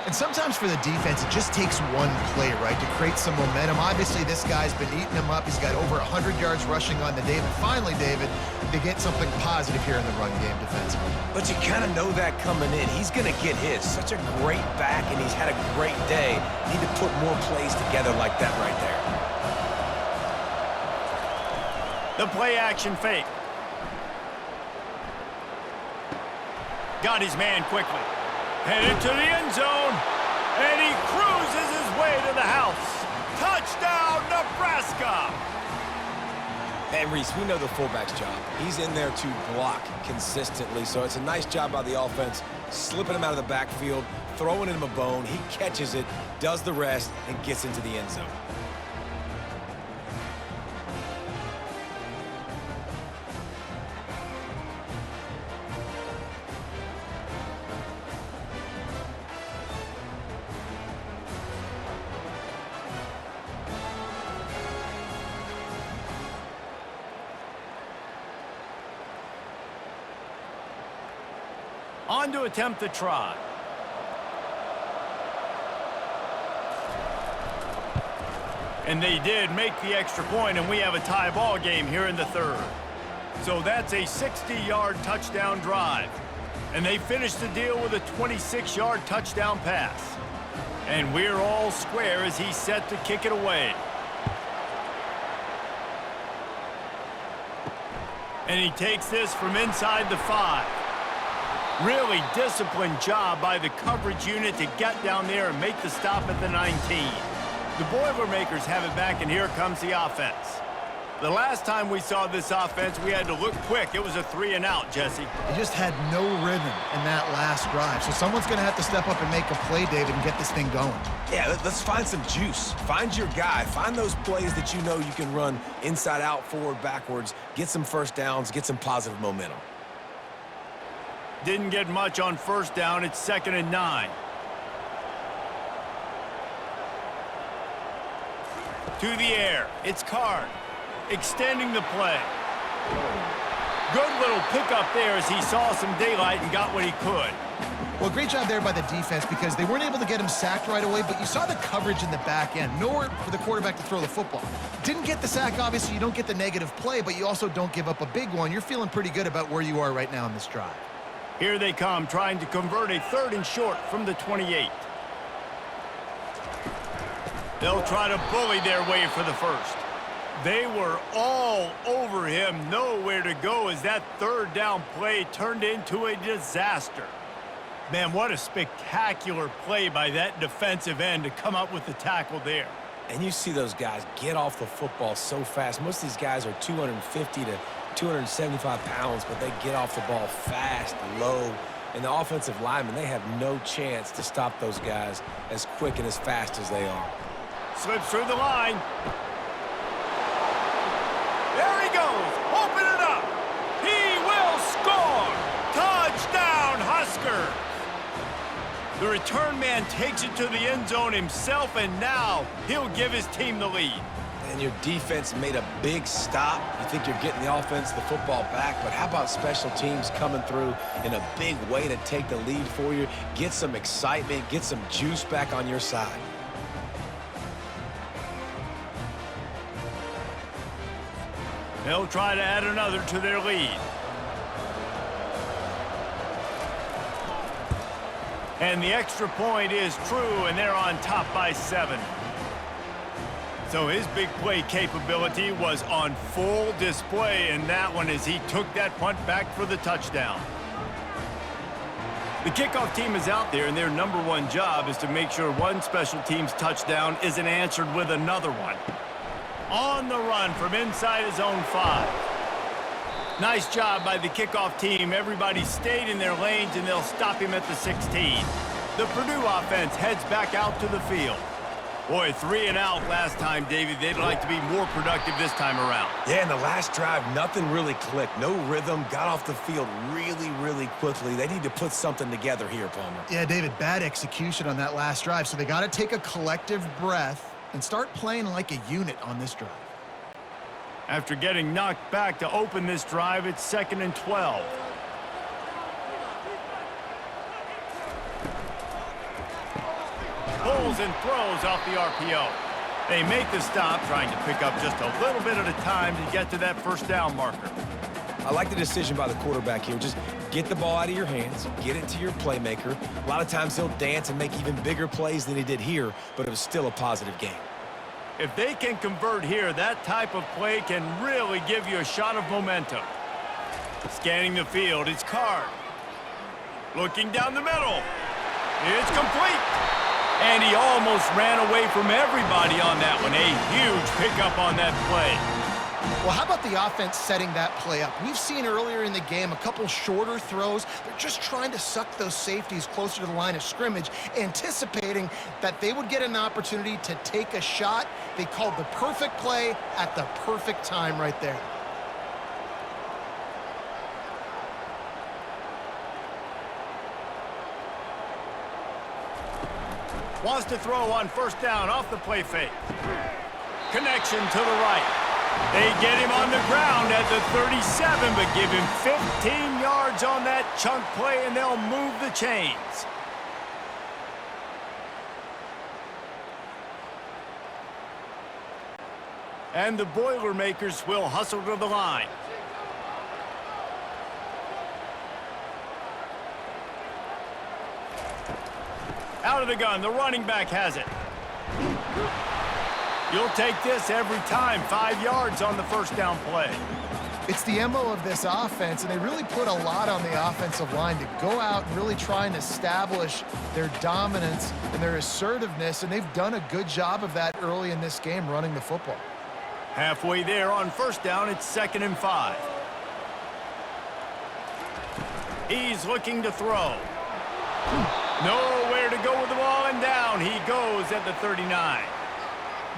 And sometimes for the defense, it just takes one play, right, to create some momentum. Obviously, this guy's been eating them up. He's got over 100 yards rushing on the day. But finally, David, they get something positive here in the run game defensively. But you kind of know that coming in. He's going to get his. Such a great back, and he's had a great day. Need to put more plays together like that right there. The play action fake. Got his man quickly. Headed to the end zone, and he cruises his way to the house. Touchdown, Nebraska! And Reese, we know the fullback's job. He's in there to block consistently, so it's a nice job by the offense, slipping him out of the backfield, throwing him a bone. He catches it, does the rest, and gets into the end zone. On to attempt the try. And they did make the extra point, and we have a tie ball game here in the 3rd. So that's a 60-yard touchdown drive. And they finished the deal with a 26-yard touchdown pass. And we're all square as he's set to kick it away. And he takes this from inside the 5. Really disciplined job by the coverage unit to get down there and make the stop at the 19. The Boilermakers have it back, and here comes the offense. The last time we saw this offense, we had to look quick. It was a 3-and-out, Jesse. They just had no rhythm in that last drive. So someone's going to have to step up and make a play, David, and get this thing going. Yeah, let's find some juice. Find your guy. Find those plays that you know you can run inside out, forward, backwards. Get some 1st downs. Get some positive momentum. Didn't get much on 1st down. It's 2nd and 9. To the air. It's Card. extending the play. Good little pickup there as he saw some daylight and got what he could. Well, great job there by the defense because they weren't able to get him sacked right away, but you saw the coverage in the back end. Nowhere for the quarterback to throw the football. Didn't get the sack, obviously. You don't get the negative play, but you also don't give up a big one. You're feeling pretty good about where you are right now in this drive. Here they come, trying to convert a 3rd and short from the 28. They'll try to bully their way for the first. They were all over him, nowhere to go as that 3rd down play turned into a disaster. Man, what a spectacular play by that defensive end to come up with the tackle there. And you see those guys get off the football so fast. Most of these guys are 250 to 275 pounds, but they get off the ball fast, low. And the offensive linemen, they have no chance to stop those guys as quick and as fast as they are. Slips through the line. There he goes. Open it up. He will score. Touchdown, Huskers. The return man takes it to the end zone himself, and now he'll give his team the lead. And your defense made a big stop. You think you're getting the offense, the football back, but how about special teams coming through in a big way to take the lead for you, get some excitement, get some juice back on your side. They'll try to add another to their lead. And the extra point is true, and they're on top by 7. So his big play capability was on full display in that one as he took that punt back for the touchdown. The kickoff team is out there, and their #1 job is to make sure one special teams touchdown isn't answered with another one. On the run from inside his own 5. Nice job by the kickoff team. Everybody stayed in their lanes, and they'll stop him at the 16. The Purdue offense heads back out to the field. Boy, 3 and out last time, Davey. They'd like to be more productive this time around. Yeah, in the last drive, nothing really clicked. No rhythm, got off the field really quickly. They need to put something together here, Palmer. Yeah, David, bad execution on that last drive, so they got to take a collective breath and start playing like a unit on this drive. After getting knocked back to open this drive, it's 2nd and 12. Pulls and throws off the RPO. They make the stop, trying to pick up just a little bit at a time to get to that 1st down marker. I like the decision by the quarterback here. Just get the ball out of your hands, get it to your playmaker. A lot of times he'll dance and make even bigger plays than he did here, but it was still a positive game. If they can convert here, that type of play can really give you a shot of momentum. Scanning the field, it's Card. Looking down the middle. It's complete. And he almost ran away from everybody on that one. A huge pickup on that play. Well, how about the offense setting that play up? We've seen earlier in the game a couple shorter throws. They're just trying to suck those safeties closer to the line of scrimmage, anticipating that they would get an opportunity to take a shot. They called the perfect play at the perfect time right there. Wants to throw on 1st down off the play fake. Connection to the right. They get him on the ground at the 37, but give him 15 yards on that chunk play, and they'll move the chains. And the Boilermakers will hustle to the line. Out of the gun, the running back has it. You'll take this every time. 5 yards on the 1st down play. It's the MO of this offense, and they really put a lot on the offensive line to go out and really try and establish their dominance and their assertiveness, and they've done a good job of that early in this game running the football. Halfway there on 1st down, it's 2nd and 5. He's looking to throw. Nowhere to go with the ball, and down he goes at the 39.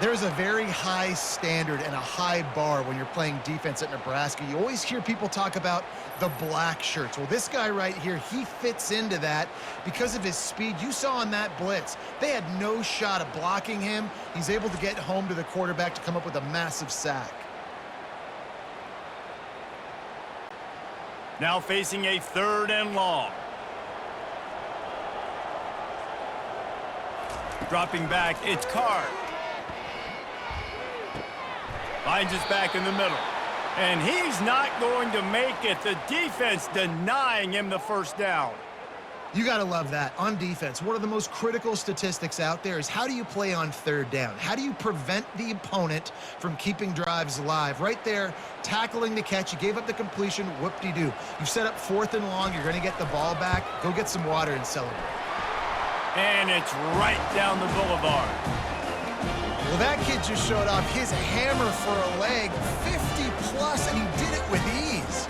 There's a very high standard and a high bar when you're playing defense at Nebraska. You always hear people talk about the black shirts. Well, this guy right here, he fits into that because of his speed. You saw on that blitz, they had no shot of blocking him. He's able to get home to the quarterback to come up with a massive sack. Now facing a 3rd and long. Dropping back, it's Card. Finds us back in the middle. And he's not going to make it. The defense denying him the first down. You got to love that. On defense, one of the most critical statistics out there is how do you play on 3rd down? How do you prevent the opponent from keeping drives alive? Right there, tackling the catch. You gave up the completion. Whoop-de-doo. You've set up 4th and long. You're going to get the ball back. Go get some water and celebrate. And it's right down the boulevard. Well, that kid just showed off his hammer for a leg, 50-plus, and he did it with ease.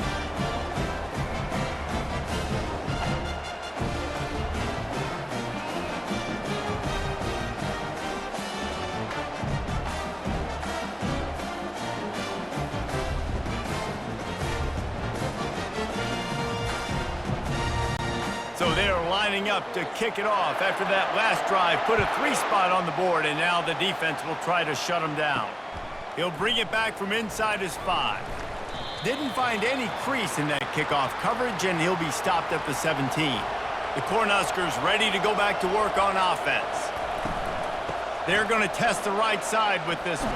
So they're lining up to kick it off after that last drive. Put a 3-spot on the board, and now the defense will try to shut him down. He'll bring it back from inside his 5. Didn't find any crease in that kickoff coverage, and he'll be stopped at the 17. The Cornhuskers ready to go back to work on offense. They're going to test the right side with this one.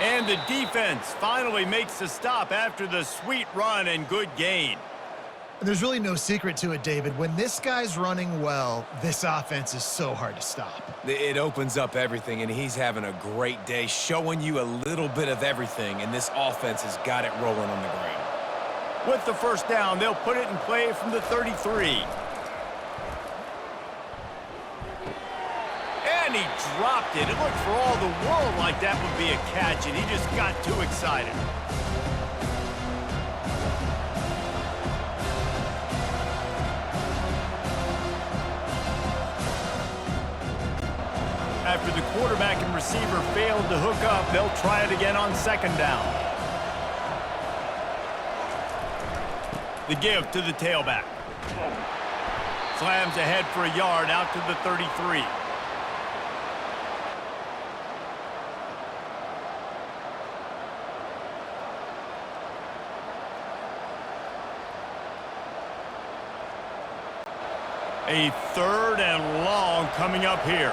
And the defense finally makes the stop after the sweet run and good gain. There's really no secret to it, David. When this guy's running well, this offense is so hard to stop. It opens up everything, and he's having a great day, showing you a little bit of everything, and this offense has got it rolling on the ground. With the first down, they'll put it in play from the 33. And he dropped it. It looked for all the world like that would be a catch, and he just got too excited. After the quarterback and receiver failed to hook up, they'll try it again on 2nd down. The give to the tailback. Slams ahead for a yard out to the 33. A 3rd and long coming up here.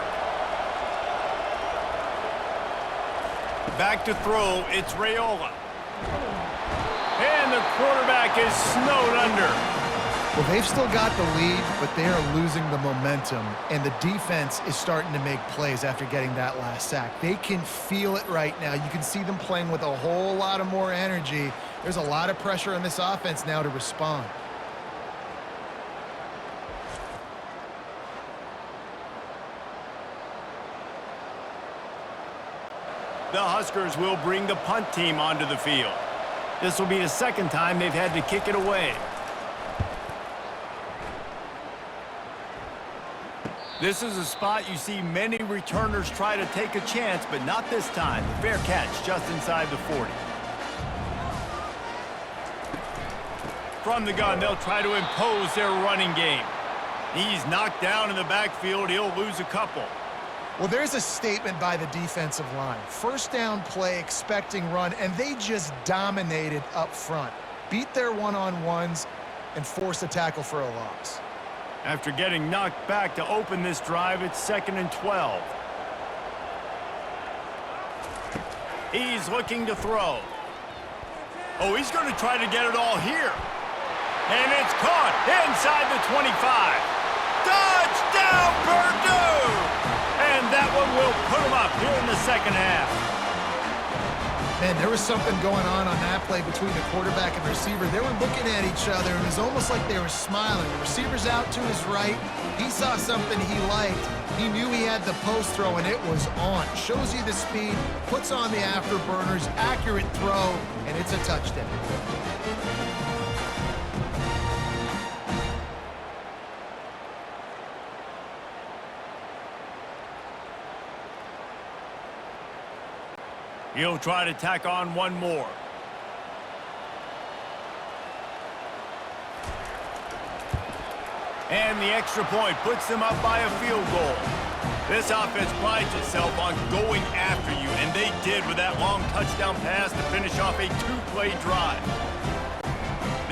Back to throw, it's Raiola. And the quarterback is snowed under. Well, they've still got the lead, but they are losing the momentum, and the defense is starting to make plays after getting that last sack. They can feel it right now. You can see them playing with a whole lot of more energy. There's a lot of pressure on this offense now to respond. The Huskers will bring the punt team onto the field. This will be the 2nd time they've had to kick it away. This is a spot you see many returners try to take a chance, but not this time. Fair catch just inside the 40. From the gun, they'll try to impose their running game. He's knocked down in the backfield. He'll lose a couple. Well, there's a statement by the defensive line. First down play, expecting run, and they just dominated up front. Beat their one-on-ones and forced a tackle for a loss. After getting knocked back to open this drive, it's 2nd and 12. He's looking to throw. Oh, he's going to try to get it all here. And it's caught inside the 25. Touchdown, Purdue! And that one will put them up here in the 2nd half. Man, there was something going on that play between the quarterback and receiver. They were looking at each other, and it was almost like they were smiling. The receiver's out to his right. He saw something he liked. He knew he had the post throw, and it was on. Shows you the speed, puts on the afterburners, accurate throw, and it's a touchdown. He'll try to tack on one more. And the extra point puts them up by a field goal. This offense prides itself on going after you, and they did with that long touchdown pass to finish off a 2-play drive.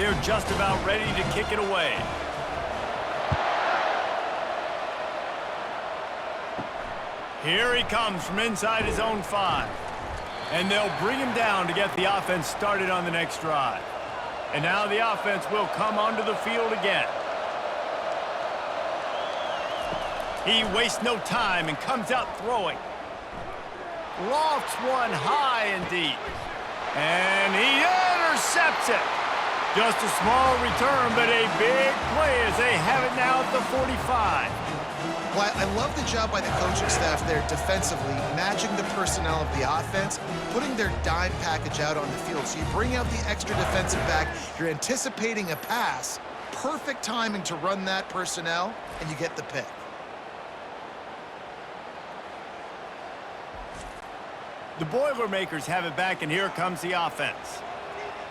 They're just about ready to kick it away. Here he comes from inside his own 5. And they'll bring him down to get the offense started on the next drive. And now the offense will come onto the field again. He wastes no time and comes out throwing. Lofts one high and deep. And he intercepts it. Just a small return, but a big play as they have it now at the 45. Well, I love the job by the coaching staff there defensively, matching the personnel of the offense, putting their dime package out on the field. So you bring out the extra defensive back, you're anticipating a pass, perfect timing to run that personnel, and you get the pick. The Boilermakers have it back, and here comes the offense.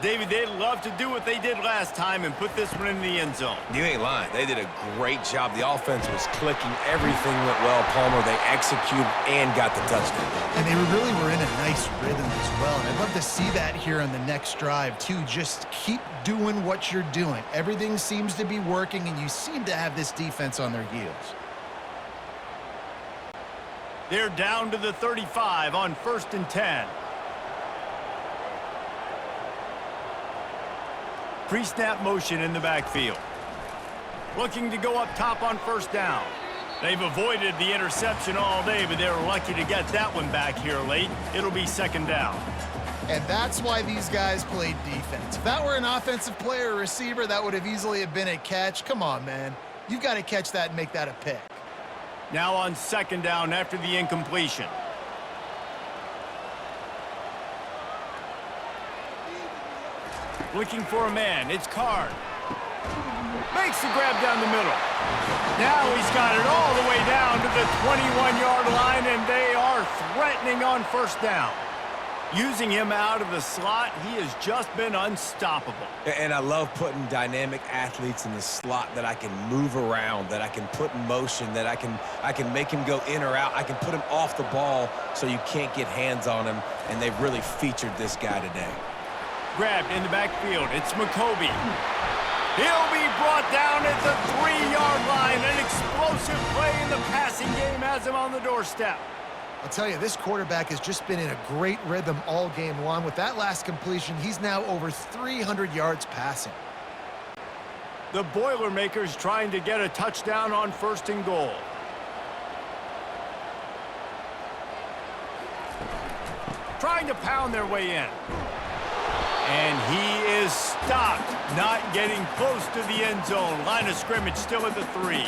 David, they'd love to do what they did last time and put this one in the end zone. You ain't lying. They did a great job. The offense was clicking. Everything went well. Palmer, they executed and got the touchdown. And they really were in a nice rhythm as well. And I'd love to see that here on the next drive, too. Just keep doing what you're doing. Everything seems to be working, and you seem to have this defense on their heels. They're down to the 35 on 1st and 10. Pre-snap motion in the backfield. Looking to go up top on 1st down. They've avoided the interception all day, but they're lucky to get that one back here late. It'll be 2nd down. And that's why these guys played defense. If that were an offensive player or receiver, that would have easily have been a catch. Come on, man. You've got to catch that and make that a pick. Now on 2nd down after the incompletion. Looking for a man. It's Card. Makes the grab down the middle. Now he's got it all the way down to the 21-yard line, and they are threatening on 1st down. Using him out of the slot, he has just been unstoppable. And I love putting dynamic athletes in the slot that I can move around, that I can put in motion, that I can make him go in or out. I can put him off the ball so you can't get hands on him, and they've really featured this guy today. Grabbed in the backfield. It's McCoby. He'll be brought down at the 3-yard line. An explosive play in the passing game has him on the doorstep. I'll tell you, this quarterback has just been in a great rhythm all game long. With that last completion, he's now over 300 yards passing. The Boilermakers trying to get a touchdown on 1st and goal. Trying to pound their way in. And he is stopped, not getting close to the end zone. Line of scrimmage still at the 3.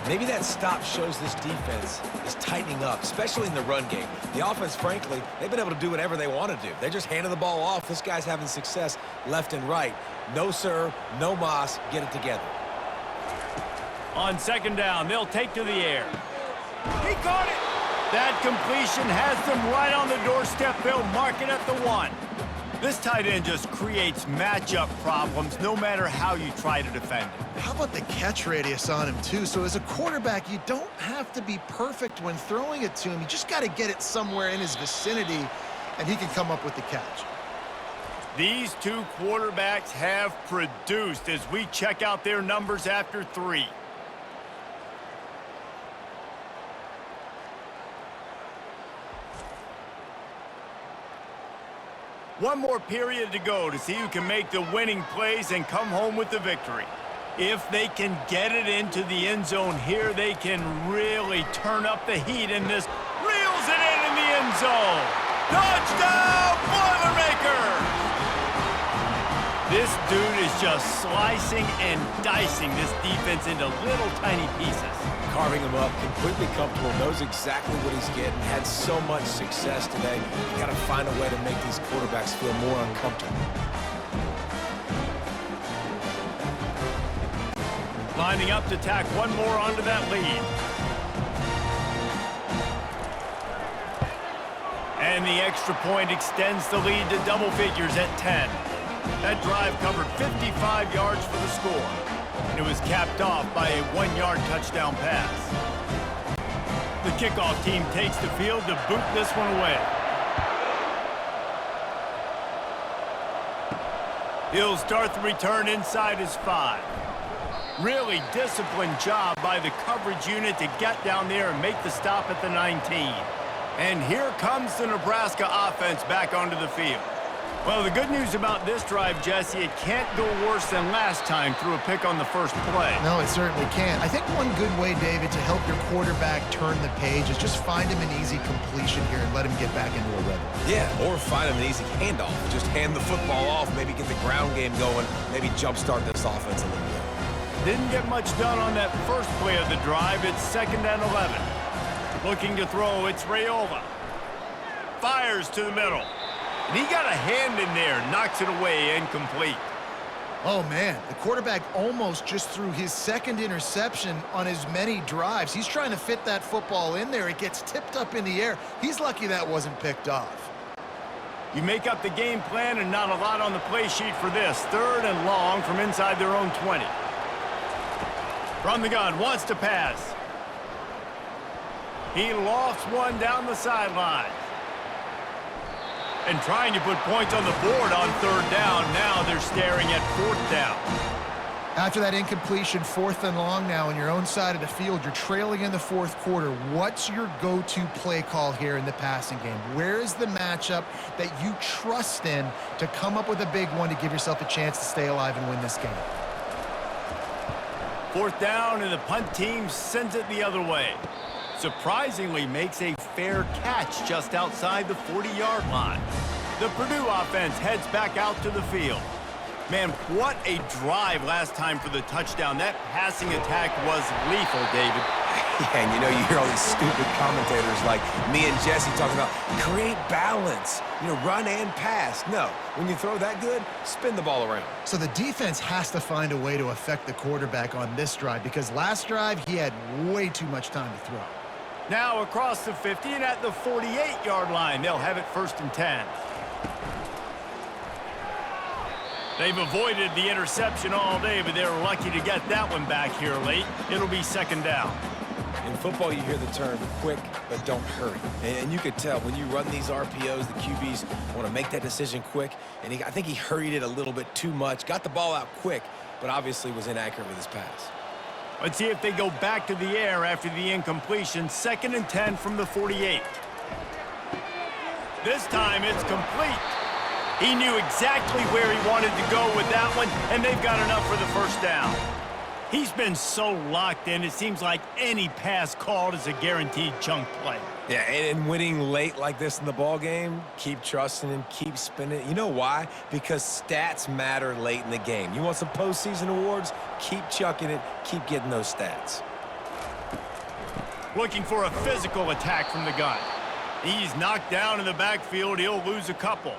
Maybe that stop shows this defense is tightening up, especially in the run game. The offense, frankly, they've been able to do whatever they want to do. They're just handing the ball off. This guy's having success left and right. No, sir, no mas, get it together. On 2nd down, they'll take to the air. He caught it! That completion has them right on the doorstep. They'll mark it at the 1. This tight end just creates matchup problems no matter how you try to defend it. How about the catch radius on him, too? So as a quarterback, you don't have to be perfect when throwing it to him. You just got to get it somewhere in his vicinity, and he can come up with the catch. These two quarterbacks have produced as we check out their numbers after 3. One more period to go to see who can make the winning plays and come home with the victory. If they can get it into the end zone here, they can really turn up the heat in this. Reels it in the end zone. Touchdown, Boilermakers! This dude is just slicing and dicing this defense into little tiny pieces. Carving him up, completely comfortable, knows exactly what he's getting, had so much success today. You got to find a way to make these quarterbacks feel more uncomfortable. Lining up to tack one more onto that lead. And the extra point extends the lead to double figures at 10. That drive covered 55 yards for the score. It was capped off by a 1-yard touchdown pass. The kickoff team takes the field to boot this one away. He'll start the return inside his 5. Really disciplined job by the coverage unit to get down there and make the stop at the 19. And here comes the Nebraska offense back onto the field. Well, the good news about this drive, Jesse, it can't go worse than last time through a pick on the first play. No, it certainly can't. I think one good way, David, to help your quarterback turn the page is just find him an easy completion here and let him get back into a rhythm. Yeah, or find him an easy handoff. Just hand the football off, maybe get the ground game going, maybe jumpstart this offense a little bit. Didn't get much done on that first play of the drive. It's 2nd and 11. Looking to throw, it's Raiola. Fires to the middle. And he got a hand in there, knocks it away, incomplete. Oh, man, the quarterback almost just threw his 2nd interception on as many drives. He's trying to fit that football in there. It gets tipped up in the air. He's lucky that wasn't picked off. You make up the game plan and not a lot on the play sheet for this. 3rd and long from inside their own 20. From the gun, wants to pass. He lofts one down the sideline. And trying to put points on the board on 3rd down. Now they're staring at 4th down. After that incompletion, 4th and long now on your own side of the field, you're trailing in the 4th quarter. What's your go-to play call here in the passing game? Where is the matchup that you trust in to come up with a big one to give yourself a chance to stay alive and win this game? 4th down, and the punt team sends it the other way. Surprisingly makes a fair catch just outside the 40-yard line. The Purdue offense heads back out to the field. Man, what a drive last time for the touchdown. That passing attack was lethal, David. Yeah, and you know, you hear all these stupid commentators like me and Jesse talking about create balance, you know, run and pass. No, when you throw that good, spin the ball around. So the defense has to find a way to affect the quarterback on this drive because last drive he had way too much time to throw. Now across the 50 and at the 48-yard line, they'll have it 1st and 10. They've avoided the interception all day, but they're lucky to get that one back here late. It'll be 2nd down. In football, you hear the term quick, but don't hurry. And you could tell when you run these RPOs, the QBs want to make that decision quick. And I think he hurried it a little bit too much, got the ball out quick, but obviously was inaccurate with his pass. Let's see if they go back to the air after the incompletion. 2nd and 10 from the 48. This time it's complete. He knew exactly where he wanted to go with that one, and they've got enough for the 1st down. He's been so locked in, it seems like any pass called is a guaranteed chunk play. Yeah, and winning late like this in the ball game, keep trusting him, keep spinning. You know why? Because stats matter late in the game. You want some postseason awards? Keep chucking it, keep getting those stats. Looking for a physical attack from the gun. He's knocked down in the backfield. He'll lose a couple.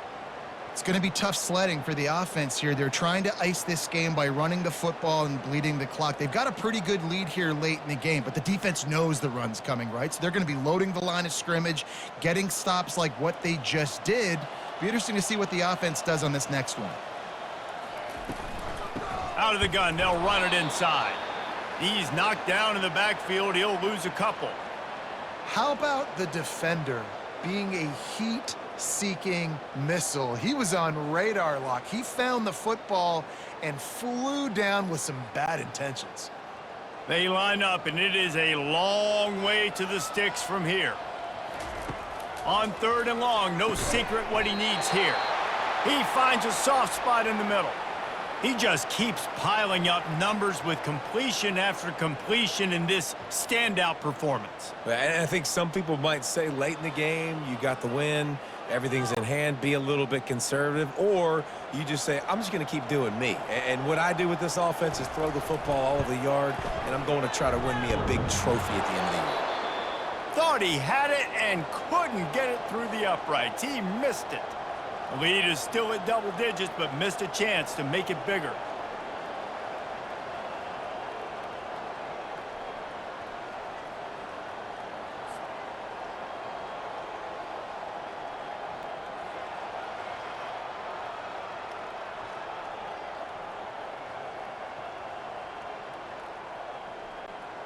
It's going to be tough sledding for the offense here. They're trying to ice this game by running the football and bleeding the clock. They've got a pretty good lead here late in the game, but the defense knows the run's coming, right? So they're going to be loading the line of scrimmage, getting stops like what they just did. Be interesting to see what the offense does on this next one. Out of the gun, they'll run it inside. He's knocked down in the backfield. He'll lose a couple. How about the defender being a heat-seeking missile? He was on radar lock. He found the football and flew down with some bad intentions. They line up, and it is a long way to the sticks from here. On 3rd and long, no secret what he needs here. He finds a soft spot in the middle. He just keeps piling up numbers with completion after completion in this standout performance. And I think some people might say late in the game, you got the win, everything's in hand, be a little bit conservative, or you just say, I'm just going to keep doing me. And what I do with this offense is throw the football all over the yard, and I'm going to try to win me a big trophy at the end of the year. Thought he had it and couldn't get it through the uprights. He missed it. The lead is still at double digits, but missed a chance to make it bigger.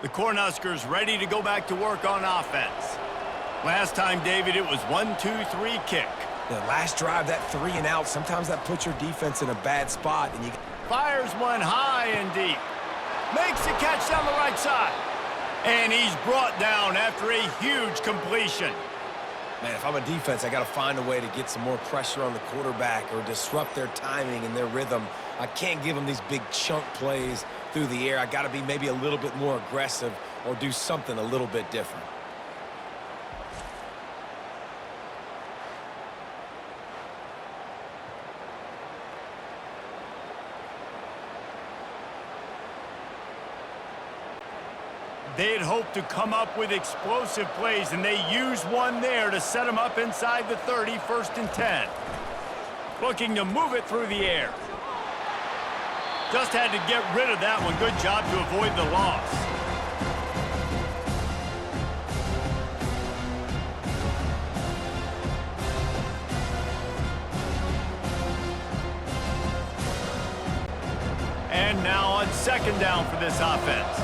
The Cornhuskers ready to go back to work on offense. Last time, David, it was 1-2-3 kick. The last drive, that 3 and out, sometimes that puts your defense in a bad spot. And you Fires one high and deep. Makes the catch down the right side. And he's brought down after a huge completion. Man, if I'm a defense, I got to find a way to get some more pressure on the quarterback or disrupt their timing and their rhythm. I can't give them these big chunk plays through the air. I got to be maybe a little bit more aggressive or do something a little bit different. They'd hoped to come up with explosive plays, and they used one there to set them up inside the 30, 1st and 10. Looking to move it through the air. Just had to get rid of that one. Good job to avoid the loss. And now on 2nd down for this offense.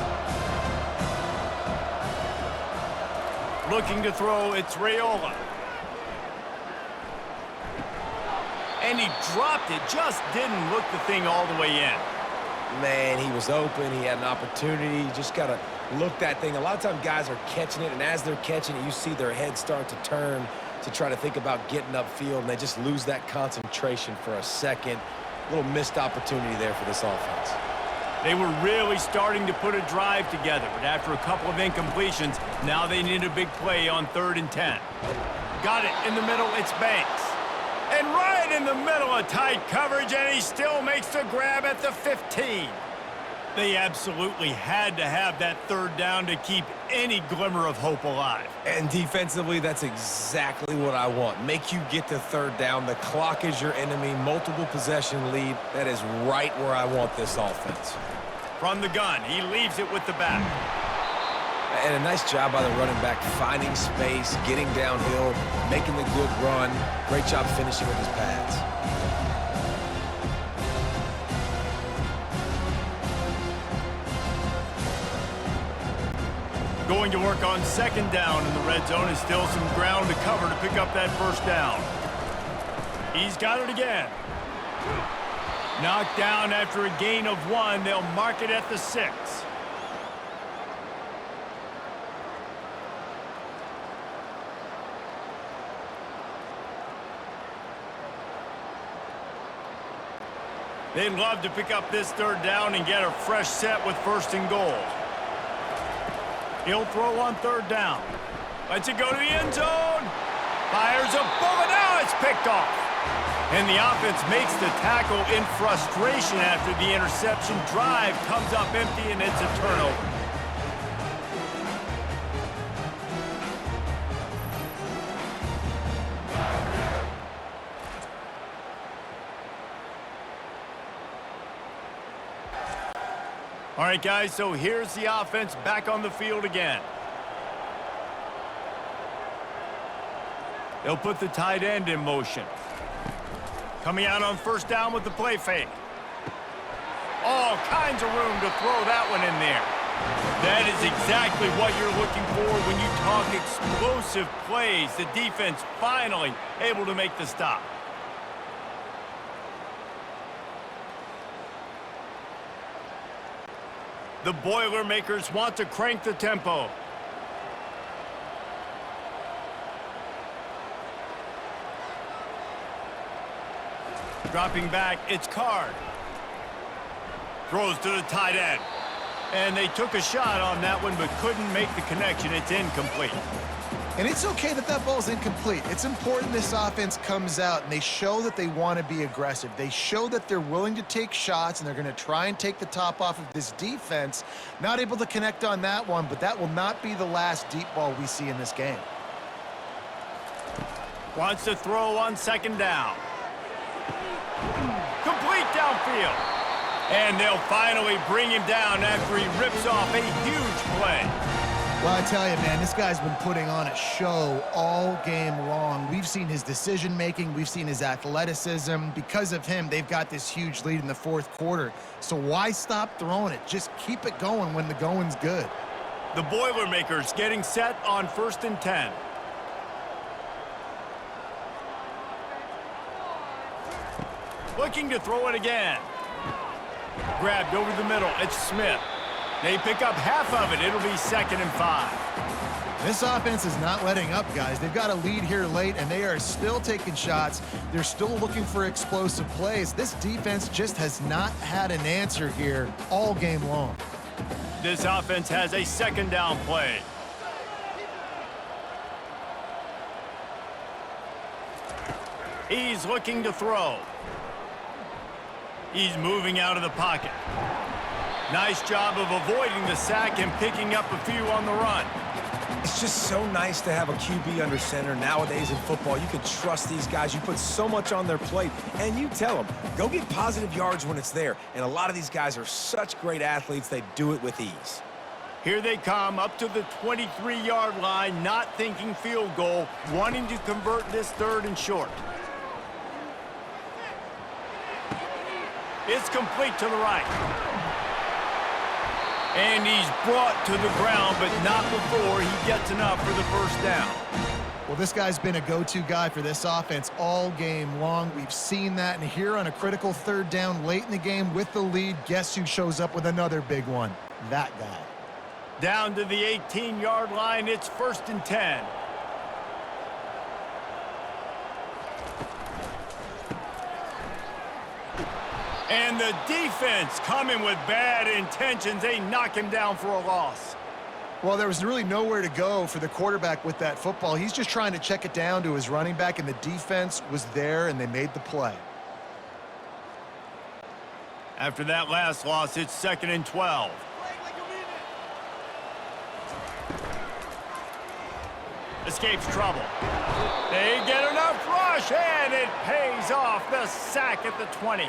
Looking to throw, it's Raiola. And he dropped it, just didn't look the thing all the way in. Man, he was open. He had an opportunity. You just got to look that thing. A lot of times guys are catching it, and as they're catching it, you see their head start to turn to try to think about getting upfield, and they just lose that concentration for a second. A little missed opportunity there for this offense. They were really starting to put a drive together, but after a couple of incompletions, now they need a big play on 3rd and 10. Got it in the middle, it's Banks. And right in the middle of tight coverage, and he still makes the grab at the 15. They absolutely had to have that 3rd down to keep any glimmer of hope alive. And defensively, that's exactly what I want. Make you get to 3rd down. The clock is your enemy. Multiple possession lead. That is right where I want this offense. From the gun, he leaves it with the back. And a nice job by the running back, finding space, getting downhill, making the good run. Great job finishing with his pads. Going to work on 2nd down in the red zone, and still some ground to cover to pick up that 1st down. He's got it again. Knocked down after a gain of 1. They'll mark it at the 6. They'd love to pick up this 3rd down and get a fresh set with 1st and goal. He'll throw on 3rd down. Lets it go to the end zone. Fires a bullet. Now it's picked off. And the offense makes the tackle in frustration after the interception. Drive comes up empty, and it's a turnover. All right, guys, so here's the offense back on the field again. They'll put the tight end in motion. Coming out on 1st down with the play fake. All kinds of room to throw that one in there. That is exactly what you're looking for when you talk explosive plays. The defense finally able to make the stop. The Boilermakers want to crank the tempo. Dropping back, it's Card. Throws to the tight end. And they took a shot on that one, but couldn't make the connection. It's incomplete. And it's okay that that ball's incomplete. It's important this offense comes out and they show that they want to be aggressive. They show that they're willing to take shots and they're going to try and take the top off of this defense. Not able to connect on that one, but that will not be the last deep ball we see in this game. Wants to throw on 2nd down. Complete downfield. And they'll finally bring him down after he rips off a huge play. Well, I tell you, man, this guy's been putting on a show all game long. We've seen his decision-making. We've seen his athleticism. Because of him, they've got this huge lead in the 4th quarter. So why stop throwing it? Just keep it going when the going's good. The Boilermakers getting set on 1st and 10. Looking to throw it again. Grabbed over the middle. It's Smith. They pick up half of it. It'll be 2nd and 5. This offense is not letting up, guys. They've got a lead here late, and they are still taking shots. They're still looking for explosive plays. This defense just has not had an answer here all game long. This offense has a 2nd down play. He's looking to throw. He's moving out of the pocket. Nice job of avoiding the sack and picking up a few on the run. It's just so nice to have a QB under center nowadays in football. You can trust these guys. You put so much on their plate, and you tell them, go get positive yards when it's there. And a lot of these guys are such great athletes, they do it with ease. Here they come up to the 23-yard line, not thinking field goal, wanting to convert this 3rd and short. It's complete to the right. And he's brought to the ground, but not before he gets enough for the 1st down. Well, this guy's been a go-to guy for this offense all game long. We've seen that, and here on a critical 3rd down late in the game with the lead, guess who shows up with another big one? That guy. Down to the 18-yard line, it's 1st and 10. And the defense coming with bad intentions. They knock him down for a loss. Well, there was really nowhere to go for the quarterback with that football. He's just trying to check it down to his running back, and the defense was there, and they made the play. After that last loss, it's 2nd and 12. Escapes trouble. They get enough rush, and it pays off. The sack at the 20.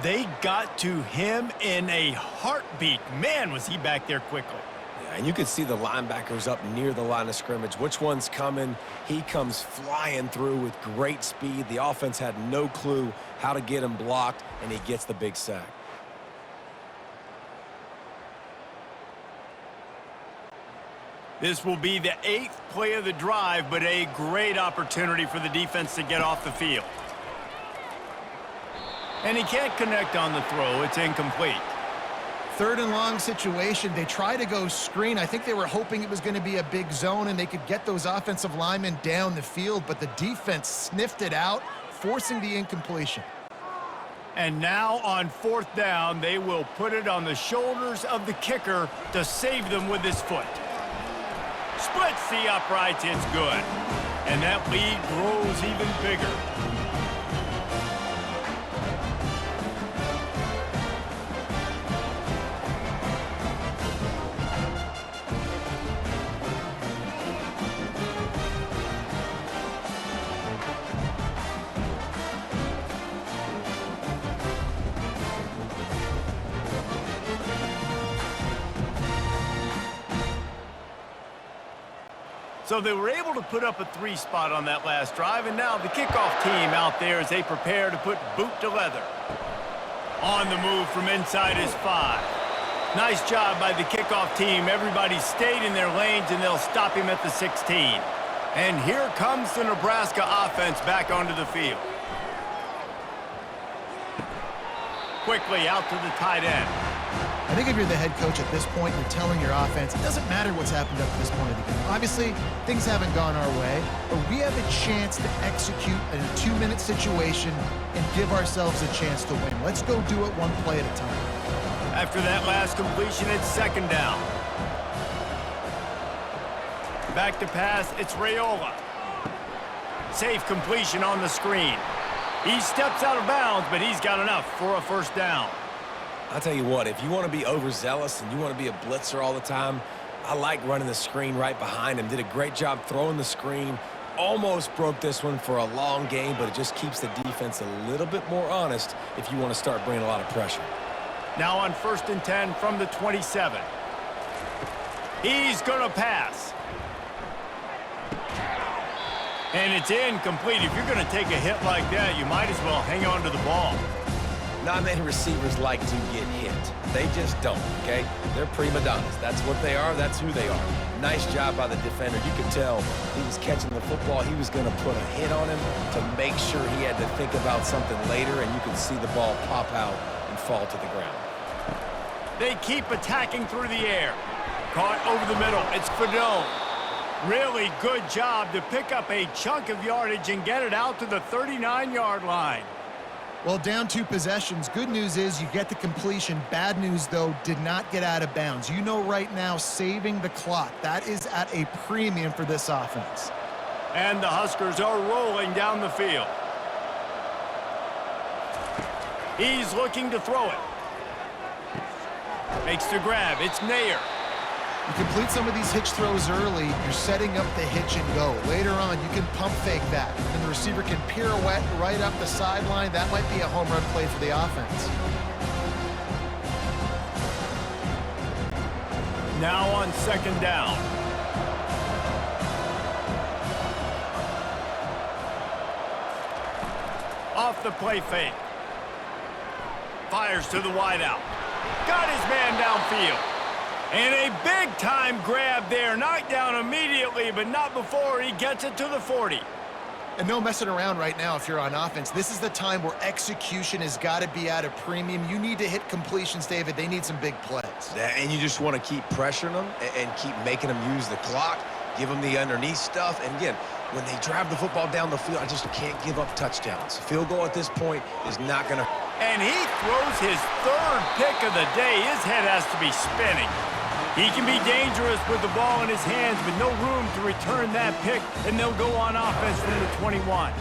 They got to him in a heartbeat. Man, was he back there quickly. Yeah, and you could see the linebackers up near the line of scrimmage. Which one's coming? He comes flying through with great speed. The offense had no clue how to get him blocked, and he gets the big sack. This will be the 8th play of the drive, but a great opportunity for the defense to get off the field. And he can't connect on the throw. It's incomplete. 3rd and long situation. They try to go screen. I think they were hoping it was going to be a big zone and they could get those offensive linemen down the field, but the defense sniffed it out, forcing the incompletion. And now on 4th down, they will put it on the shoulders of the kicker to save them with his foot. Splits the uprights. It's good. And that lead grows even bigger. So they were able to put up a 3 spot on that last drive, and now the kickoff team out there as they prepare to put boot to leather. On the move from inside his 5. Nice job by the kickoff team. Everybody stayed in their lanes, and they'll stop him at the 16. And here comes the Nebraska offense back onto the field. Quickly out to the tight end. I think if you're the head coach at this point, you're telling your offense, it doesn't matter what's happened up to this point of the game. Obviously, things haven't gone our way, but we have a chance to execute in a 2-minute situation and give ourselves a chance to win. Let's go do it one play at a time. After that last completion, it's 2nd down. Back to pass, it's Raiola. Safe completion on the screen. He steps out of bounds, but he's got enough for a 1st down. I'll tell you what, if you want to be overzealous and you want to be a blitzer all the time, I like running the screen right behind him. Did a great job throwing the screen. Almost broke this one for a long game, but it just keeps the defense a little bit more honest if you want to start bringing a lot of pressure. Now on 1st and 10 from the 27. He's going to pass. And it's incomplete. If you're going to take a hit like that, you might as well hang on to the ball. Not many receivers like to get hit. They just don't, okay? They're prima donnas. That's what they are. That's who they are. Nice job by the defender. You could tell he was catching the football. He was going to put a hit on him to make sure he had to think about something later, and you could see the ball pop out and fall to the ground. They keep attacking through the air. Caught over the middle. It's Fidel. Really good job to pick up a chunk of yardage and get it out to the 39-yard line. Well, down 2 possessions. Good news is you get the completion. Bad news, though, did not get out of bounds. You know right now, saving the clock. That is at a premium for this offense. And the Huskers are rolling down the field. He's looking to throw it. Makes the grab. It's Nair. You complete some of these hitch throws early, you're setting up the hitch and go. Later on, you can pump fake that, and the receiver can pirouette right up the sideline. That might be a home run play for the offense. Now on 2nd down. Off the play fake. Fires to the wideout. Got his man downfield. And a big-time grab there. Knocked down immediately, but not before he gets it to the 40. And no messing around right now if you're on offense. This is the time where execution has got to be at a premium. You need to hit completions, David. They need some big plays. And you just want to keep pressuring them and keep making them use the clock, give them the underneath stuff. And again, when they drive the football down the field, I just can't give up touchdowns. Field goal at this point is not going to... And he throws his 3rd pick of the day. His head has to be spinning. He can be dangerous with the ball in his hands, but no room to return that pick, and they'll go on offense from the 21.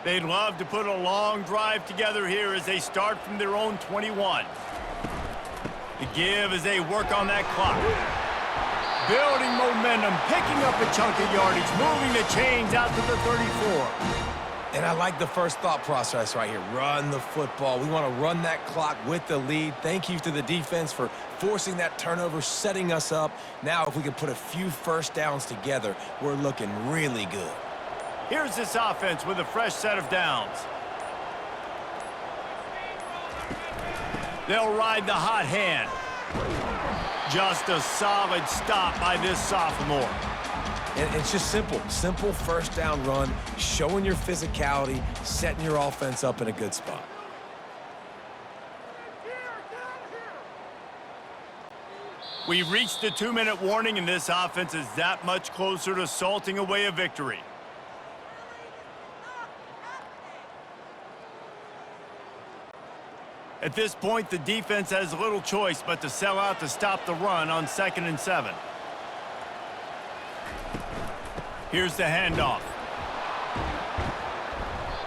They'd love to put a long drive together here as they start from their own 21. The give as they work on that clock. Building momentum, picking up a chunk of yardage, moving the chains out to the 34. And I like the first thought process right here. Run the football. We want to run that clock with the lead. Thank you to the defense for forcing that turnover, setting us up. Now, if we can put a few first downs together, we're looking really good. Here's this offense with a fresh set of downs. They'll ride the hot hand. Just a solid stop by this sophomore. And it's just simple first down run, showing your physicality, setting your offense up in a good spot. We've reached the 2-minute warning, and this offense is that much closer to salting away a victory. At this point, the defense has little choice but to sell out to stop the run on 2nd and 7. Here's the handoff.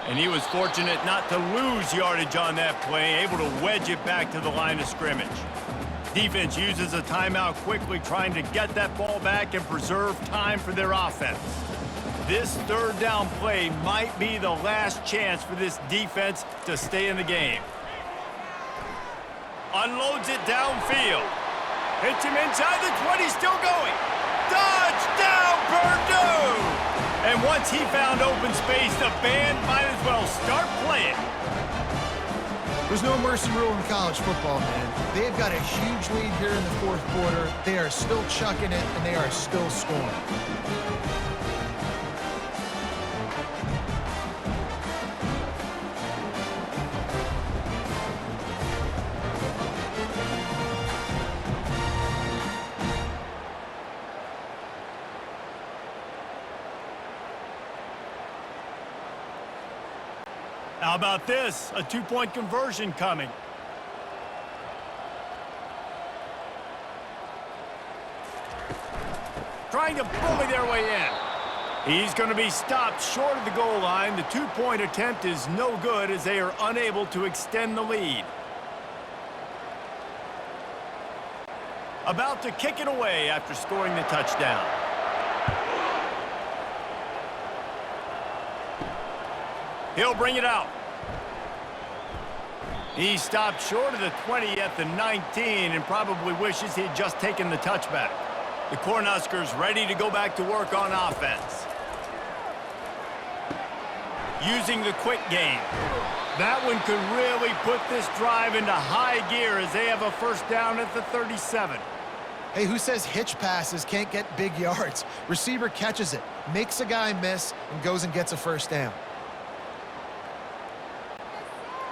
And he was fortunate not to lose yardage on that play, able to wedge it back to the line of scrimmage. Defense uses a timeout quickly, trying to get that ball back and preserve time for their offense. This 3rd down play might be the last chance for this defense to stay in the game. Unloads it downfield. Hits him inside the 20, still going. Touchdown, Purdue! And once he found open space, the band might as well start playing. There's no mercy rule in college football, man. They've got a huge lead here in the 4th quarter. They are still chucking it, and they are still scoring. How about this? A 2-point conversion coming. Trying to bully their way in. He's going to be stopped short of the goal line. The 2-point attempt is no good as they are unable to extend the lead. About to kick it away after scoring the touchdown. He'll bring it out. He stopped short of the 20 at the 19 and probably wishes he had just taken the touchback. The Cornhuskers ready to go back to work on offense. Using the quick game. That one could really put this drive into high gear as they have a first down at the 37. Hey, who says hitch passes can't get big yards? Receiver catches it, makes a guy miss, and goes and gets a first down.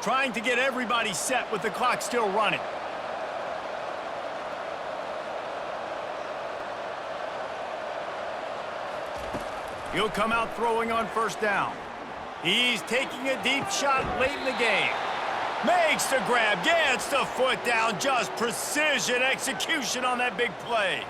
Trying to get everybody set with the clock still running. He'll come out throwing on first down. He's taking a deep shot late in the game. Makes the grab, gets the foot down, just precision execution on that big play.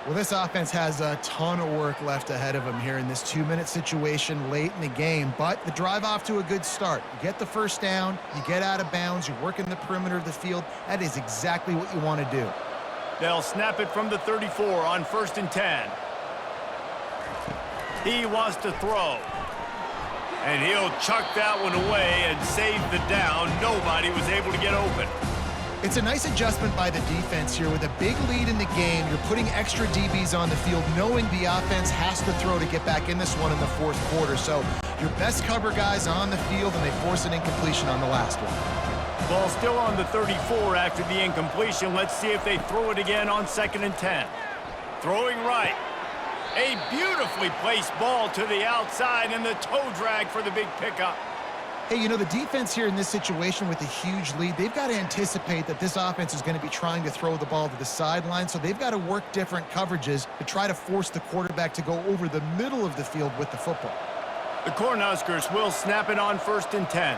Well, this offense has a ton of work left ahead of them here in this 2-minute situation late in the game, but the drive off to a good start. You get the first down, you get out of bounds, you work in the perimeter of the field. That is exactly what you want to do. They'll snap it from the 34 on 1st and 10. He wants to throw. And he'll chuck that one away and save the down. Nobody was able to get open. It's a nice adjustment by the defense here. With a big lead in the game, you're putting extra DBs on the field, knowing the offense has to throw to get back in this one in the 4th quarter. So your best cover guys on the field, and they force an incompletion on the last one. Ball still on the 34 after the incompletion. Let's see if they throw it again on 2nd and 10. Throwing right. A beautifully placed ball to the outside, and the toe drag for the big pickup. Hey, you know, the defense here in this situation with a huge lead, they've got to anticipate that this offense is going to be trying to throw the ball to the sideline, so they've got to work different coverages to try to force the quarterback to go over the middle of the field with the football. The Cornhuskers will snap it on 1st and 10.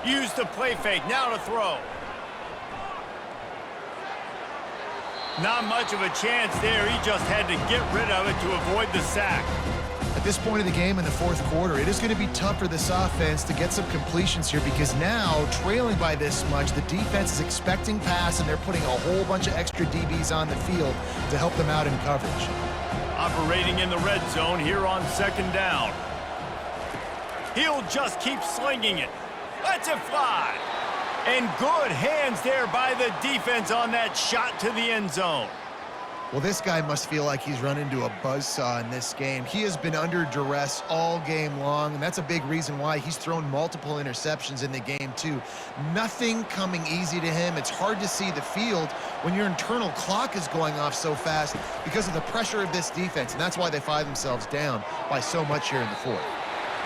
Use the play fake, now to throw. Not much of a chance there. He just had to get rid of it to avoid the sack. At this point of the game in the 4th quarter, it is going to be tough for this offense to get some completions here, because now, trailing by this much, the defense is expecting pass, and they're putting a whole bunch of extra DBs on the field to help them out in coverage. Operating in the red zone here on 2nd down. He'll just keep slinging it. Lets it fly. And good hands there by the defense on that shot to the end zone. Well, this guy must feel like he's run into a buzzsaw in this game. He has been under duress all game long, and that's a big reason why he's thrown multiple interceptions in the game, too. Nothing coming easy to him. It's hard to see the field when your internal clock is going off so fast because of the pressure of this defense, and that's why they find themselves down by so much here in the 4th.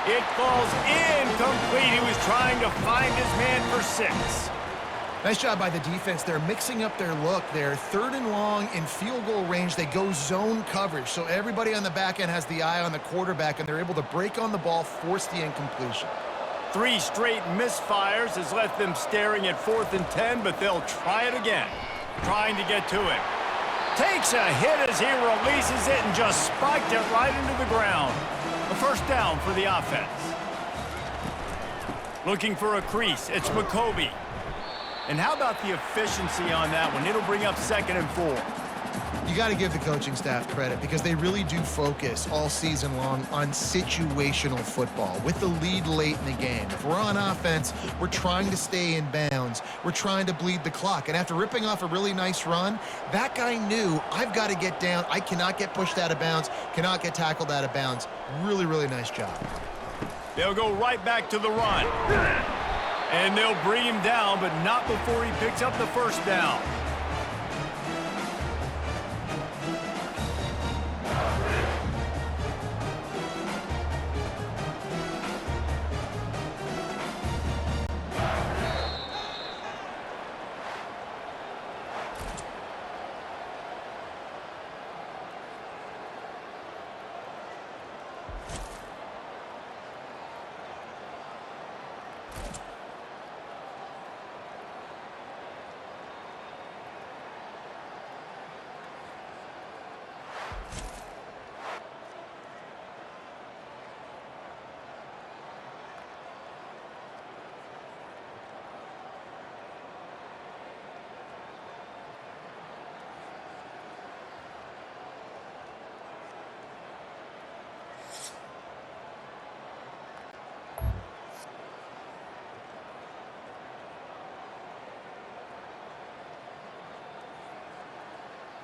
It falls incomplete. He was trying to find his man for 6. Nice job by the defense. They're mixing up their look. They're 3rd and long in field goal range. They go zone coverage, so everybody on the back end has the eye on the quarterback, and they're able to break on the ball, force the incompletion. 3 straight misfires has left them staring at 4th and 10, but they'll try it again. Trying to get to it. Takes a hit as he releases it and just spiked it right into the ground. A first down for the offense. Looking for a crease. It's McCoby. And how about the efficiency on that one? It'll bring up 2nd and 4. You got to give the coaching staff credit, because they really do focus all season long on situational football with the lead late in the game. If we're on offense, we're trying to stay in bounds. We're trying to bleed the clock. And after ripping off a really nice run, that guy knew, I've got to get down. I cannot get pushed out of bounds, cannot get tackled out of bounds. Really, really nice job. They'll go right back to the run. And they'll bring him down, but not before he picks up the first down.